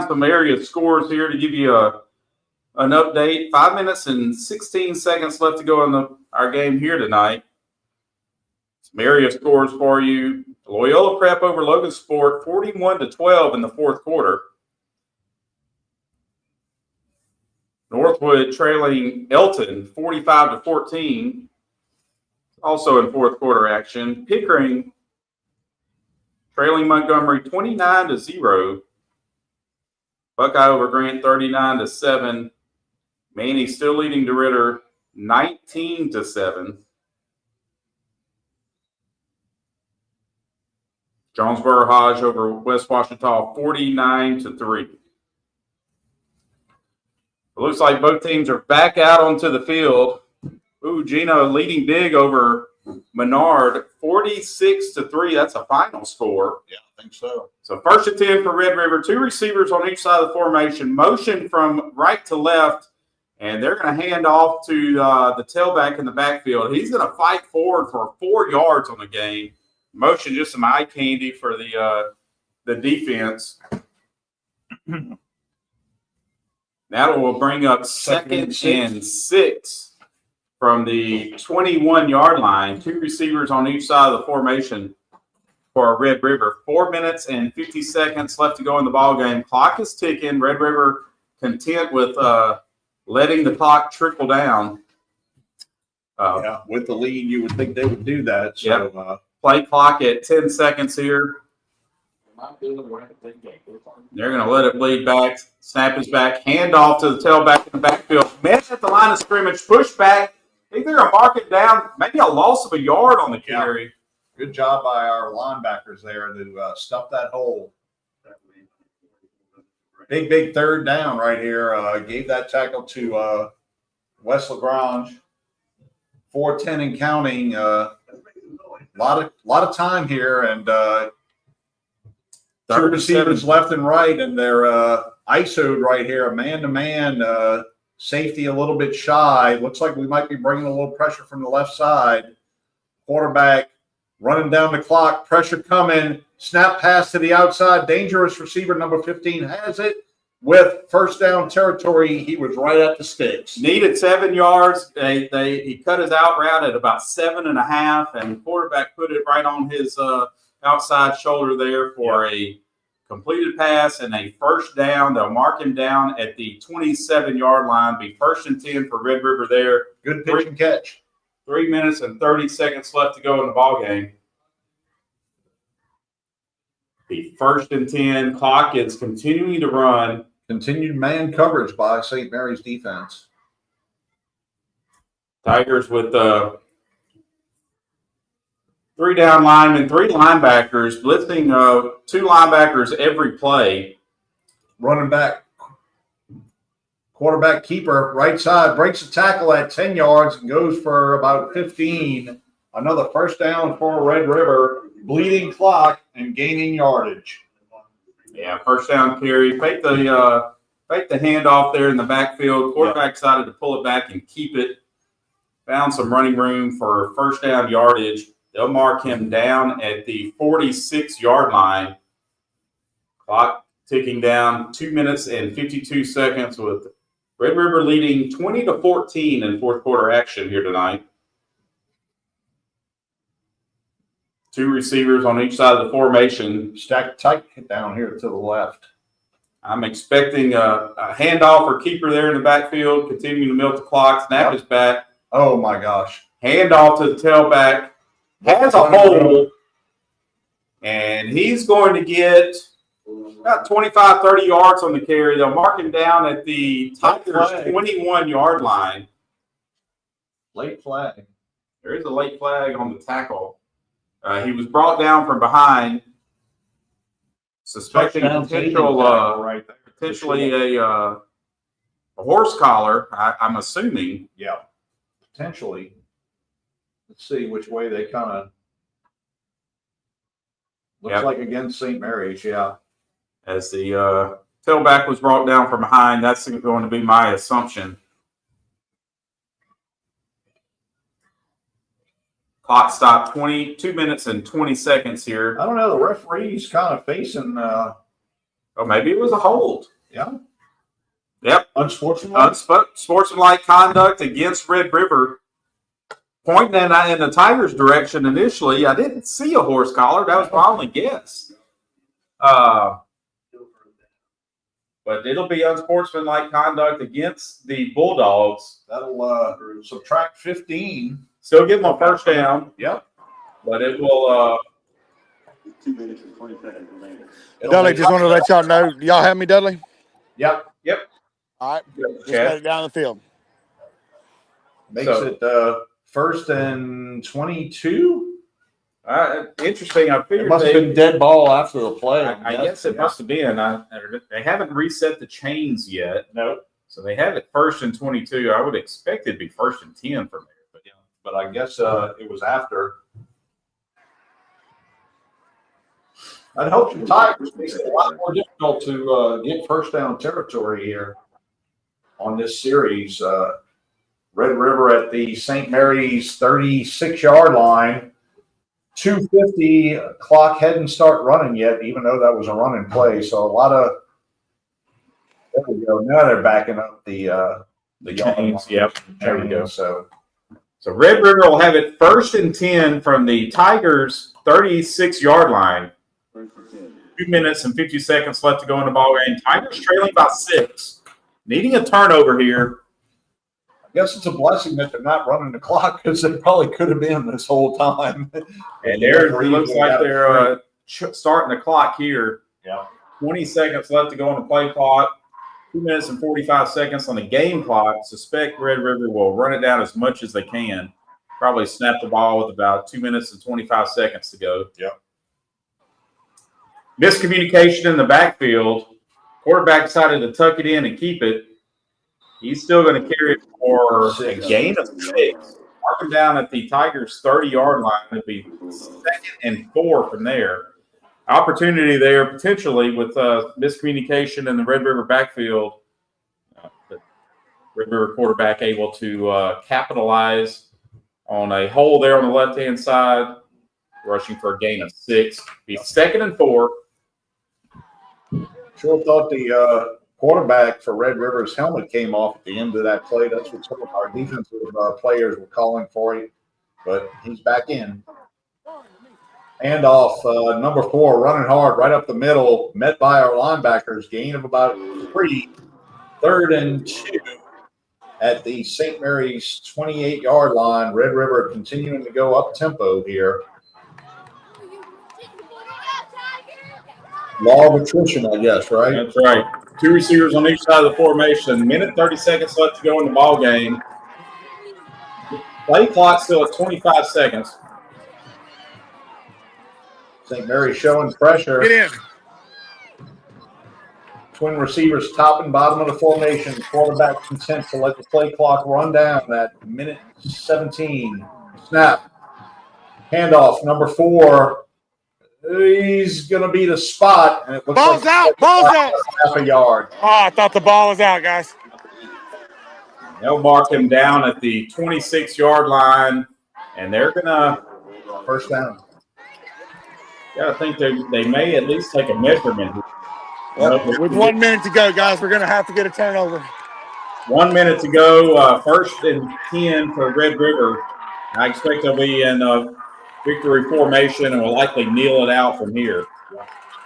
some area scores here to give you an update. 5 minutes and 16 seconds left to go in our game here tonight. Some area scores for you. Loyola Prep over Logan Sport, 41-12 in the 4th quarter. Northwood trailing Elton, 45-14. Also in 4th quarter action. Pickering trailing Montgomery 29-0. Buckeye over Grant 39-7. Manny still leading DeRitter 19-7. Jonesboro Hodge over West Washita 49-3. It looks like both teams are back out onto the field. Ooh, Gino leading big over Menard 46-3. That's a final score. Yeah, I think so. So 1st and 10 for Red River. 2 receivers on each side of the formation. Motion from right to left, and they're going to hand off to the tailback in the backfield. He's going to fight forward for 4 yards on the game. Motion, just some eye candy for the defense. That will bring up 2nd and 6 from the 21-yard line. 2 receivers on each side of the formation for Red River. 4 minutes and 50 seconds left to go in the ball game. Clock is ticking. Red River content with letting the clock trickle down. Yeah, with the lead, you would think they would do that. So, Yep. Play clock at 10 seconds here. They're going to let it bleed back. Snap is back. Hand off to the tailback in the backfield. Met at the line of scrimmage. Push back. I think they're going to mark it down. Maybe a loss of a yard on the carry. good job by our linebackers there to stuff that hole. Big 3rd down right here. Gave that tackle to West Lagrange. 4:10 and counting. Lot of time here, and 2 receivers left and right, and they're ISO'd right here, a man-to-man. Safety a little bit shy. Looks like we might be bringing a little pressure from the left side. Quarterback running down the clock. Pressure coming. Snap pass to the outside. Dangerous receiver number 15 has it. With 1st down territory, he was right at the sticks. Needed 7 yards. He cut his out route at about 7.5, and the quarterback put it right on his outside shoulder there for a completed pass and a 1st down. They'll mark him down at the 27-yard line. Be 1st and 10 for Red River there. Good pitch and catch. 3 minutes and 30 seconds left to go in the ball game. The 1st and 10 clock is continuing to run. Continued man coverage by St. Mary's defense. Tigers with 3 down linemen, 3 linebackers, blitzing 2 linebackers every play. Running back, quarterback keeper, right side, breaks a tackle at 10 yards and goes for about 15. Another 1st down for Red River. Bleeding clock and gaining yardage. Yeah, 1st down carry. Fake the handoff there in the backfield. Quarterback decided to pull it back and keep it. Found some running room for 1st down yardage. They'll mark him down at the 46-yard line. Clock ticking down. 2 minutes and 52 seconds with Red River leading 20-14 in fourth quarter action here tonight. Two receivers on each side of the formation. Stacked tight down here to the left. I'm expecting a handoff or keeper there in the backfield, continuing to milk the clock. Snap is back. Oh, my gosh. Handoff to the tailback. Has a hole. And he's going to get about 25, 30 yards on the carry. They'll mark him down at the Tigers' 21-yard line. Late flag. There is a late flag on the tackle. He was brought down from behind, suspecting potentially a horse collar, I'm assuming. Yeah, potentially. Let's see which way they kind of looks like against St. Mary's. Yeah, as the tailback was brought down from behind, that's going to be my assumption. Clock stopped 22 minutes and 20 seconds here. I don't know. The referee's kind of facing. Oh, maybe it was a hold. Yeah. Yep. Unsportsmanlike conduct against Red River. Pointing in the Tigers' direction initially. I didn't see a horse collar. That was my only guess. But it'll be unsportsmanlike conduct against the Bulldogs. That'll subtract 15. Still give them a first down. Yep. But it will. 2 minutes and 20 seconds remaining. Dudley, just want to let y'all know. Y'all have me, Dudley? Yep. All right. Just got it down the field. Makes it first and 22. Interesting. I figured it must have been dead ball after the play. I guess it must have been. They haven't reset the chains yet. No. So they have it first and 22. I would expect it to be first and 10 from there. But I guess it was after. I'd hope the Tigers makes it a lot more difficult to get first down territory here on this series. Red River at the St. Mary's 36-yard line. 2:50 clock hadn't start running yet, even though that was a running play. So a lot of there we go. Now they're backing up the chains. Yep. There we go. So Red River will have it first and 10 from the Tigers' 36-yard line. 2 minutes and 50 seconds left to go in the ball game. Tigers trailing by 6. Needing a turnover here. I guess it's a blessing that they're not running the clock because they probably could have been this whole time. And there it looks like they're starting the clock here. Yeah. 20 seconds left to go on the play clock. 2 minutes and 45 seconds on the game clock. Suspect Red River will run it down as much as they can. Probably snap the ball with about 2 minutes and 25 seconds to go. Yep. Miscommunication in the backfield. Quarterback decided to tuck it in and keep it. He's still going to carry it for a gain of 6. Mark him down at the Tigers' 30-yard line. It'd be 2nd and 4 from there. Opportunity there potentially with miscommunication in the Red River backfield. The Red River quarterback able to capitalize on a hole there on the left-hand side, rushing for a gain of 6. Be 2nd and 4. Sure thought the quarterback for Red River's helmet came off at the end of that play. That's what some of our defensive players were calling for him, but he's back in. Hand off, number 4, running hard right up the middle, met by our linebackers, gain of about 3, 3rd and 2 at the St. Mary's 28-yard line. Red River continuing to go up tempo here. Law of attrition, I guess, right? That's right. 2 receivers on each side of the formation. Minute 30 seconds left to go in the ball game. Play clock still at 25 seconds. St. Mary's showing pressure. Get in. Twin receivers top and bottom of the formation. Quarterback content to let the play clock run down at minute 17. Snap. Handoff, number 4. He's going to be the spot. And it looks Ball's like out. Ball's out. Half a yard. Oh, I thought the ball was out, guys. They'll mark him down at the 26-yard line, and they're going to first down. Yeah, I think they may at least take a measurement. With 1 minute to go, guys, we're going to have to get a turnover. 1 minute to go. First and 10 for Red River. I expect they'll be in victory formation and will likely kneel it out from here.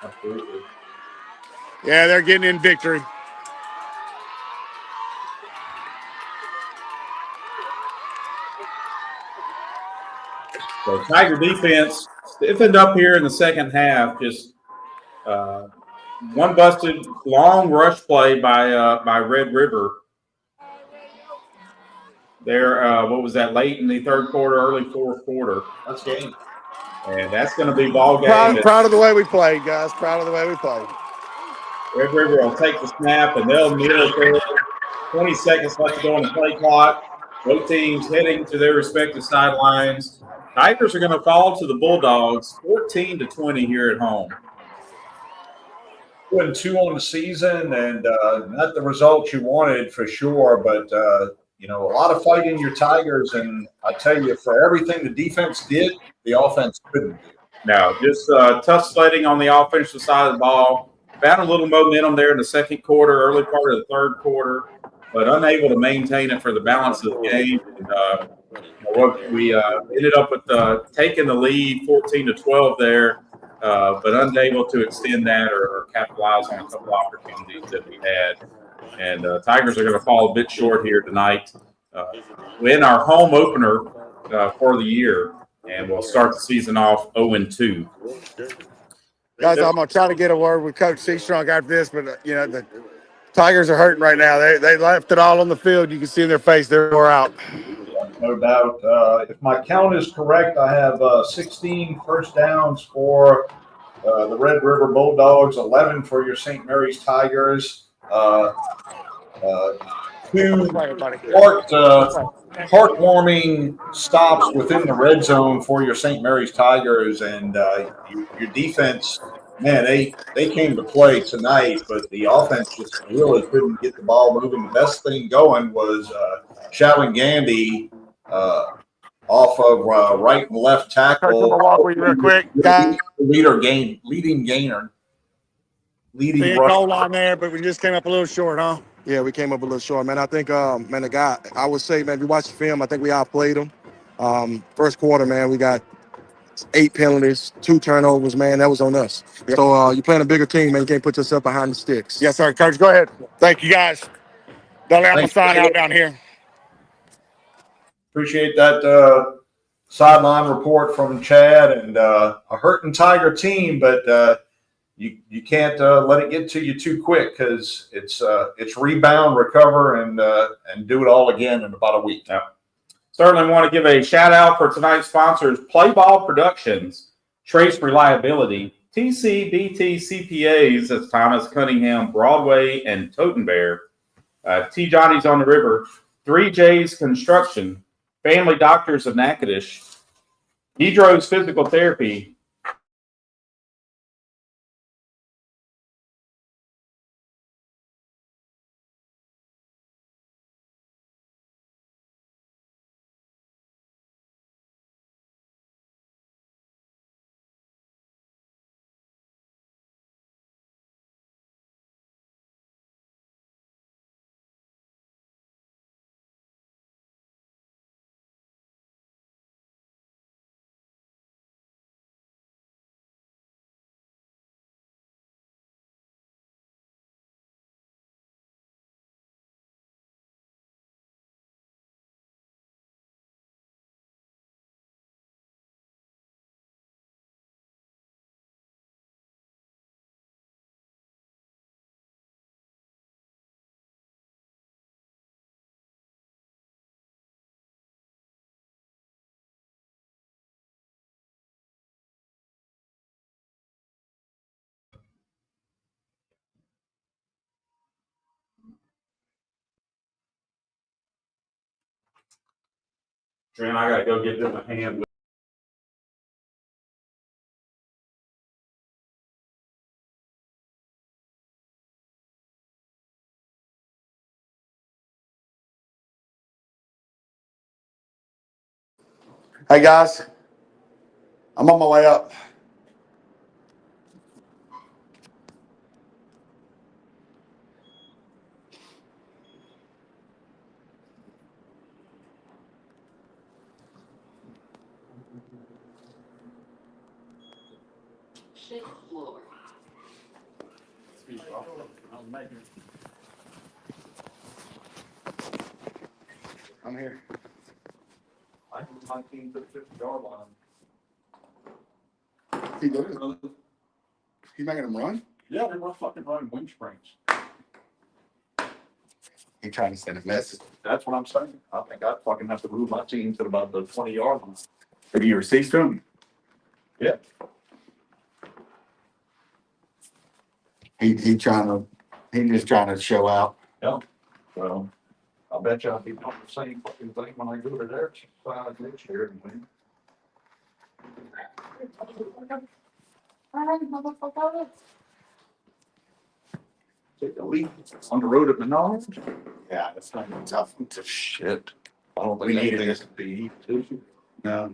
Absolutely. Yeah, they're getting in victory. So Tiger defense stiffened up here in the second half. Just one busted long rush play by Red River. There, what was that? Late in the third quarter, early fourth quarter. That's game. And that's going to be ball game. Proud of the way we played, guys. Proud of the way we played. Red River will take the snap and they'll kneel it there. 20 seconds left to go on the play clock. Both teams heading to their respective sidelines. Tigers are going to fall to the Bulldogs 14-20 here at home. 2-2 on the season, and not the result you wanted for sure, but a lot of fight in your Tigers, and I tell you, for everything the defense did, the offense couldn't do. Now, just tough sledding on the offensive side of the ball. Found a little momentum there in the second quarter, early part of the third quarter, but unable to maintain it for the balance of the game. And, we ended up with taking the lead 14-12 there, but unable to extend that or capitalize on a couple opportunities that we had. And Tigers are going to fall a bit short here tonight. Win our home opener for the year, and we'll start the season off 0-2. Guys, I'm going to try to get a word with Coach Seastrong after this, but, the Tigers are hurting right now. They left it all on the field. You can see in their face they're wore out. No doubt. If my count is correct, I have 16 first downs for the Red River Bulldogs, 11 for your St. Mary's Tigers. Two heartwarming stops within the red zone for your St. Mary's Tigers, and your defense, man, they came to play tonight, but the offense just really couldn't get the ball moving. The best thing going was Shawangambi off of right and left tackle. Walk with you real quick. Leading goal line there, but we just came up a little short, huh? Yeah, we came up a little short, man. I think, the guy, I would say, man, if you watch the film, I think we outplayed him. First quarter, man, we got 8 penalties, 2 turnovers, man. That was on us. Yep. So you're playing a bigger team, man. You can't put yourself behind the sticks. Yes, sir. Coach, go ahead. Thank you, guys. Don't let me sign out down here. Appreciate that sideline report from Chad, and a hurting Tiger team, but you can't let it get to you too quick, because it's rebound, recover, and do it all again in about a week. Yeah. Certainly want to give a shout out for tonight's sponsors: Play Ball Productions, Trace Reliability, TCBT CPAs, that's Thomas Cunningham, Broadway, and Toten Bear, T. Johnny's on the River, 3J's Construction, Family Doctors of Natchitoches, Hydro's Physical Therapy, Trent, I got to go give them a hand. Hey, guys. I'm on my way up. I'm here. I think my team took 50-yard line. He did it. He's making them run. Yeah, they were fucking running wing springs. He trying to send a message. That's what I'm saying. I think I'd fucking have to move my team to about the 20-yard line. Have you received him? Yeah. He just trying to show out. Yeah. Well, I bet you I'll be doing the same fucking thing when I go to their side next year. Take the lead on the road at Menards. Yeah, that's not tough to Shit. I don't think We needed anything it. is to be easy. no.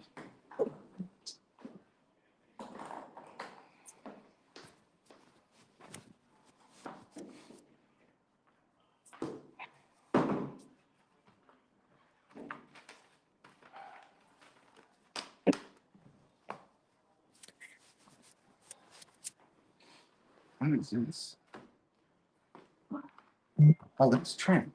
What is this? Oh, that's Trent.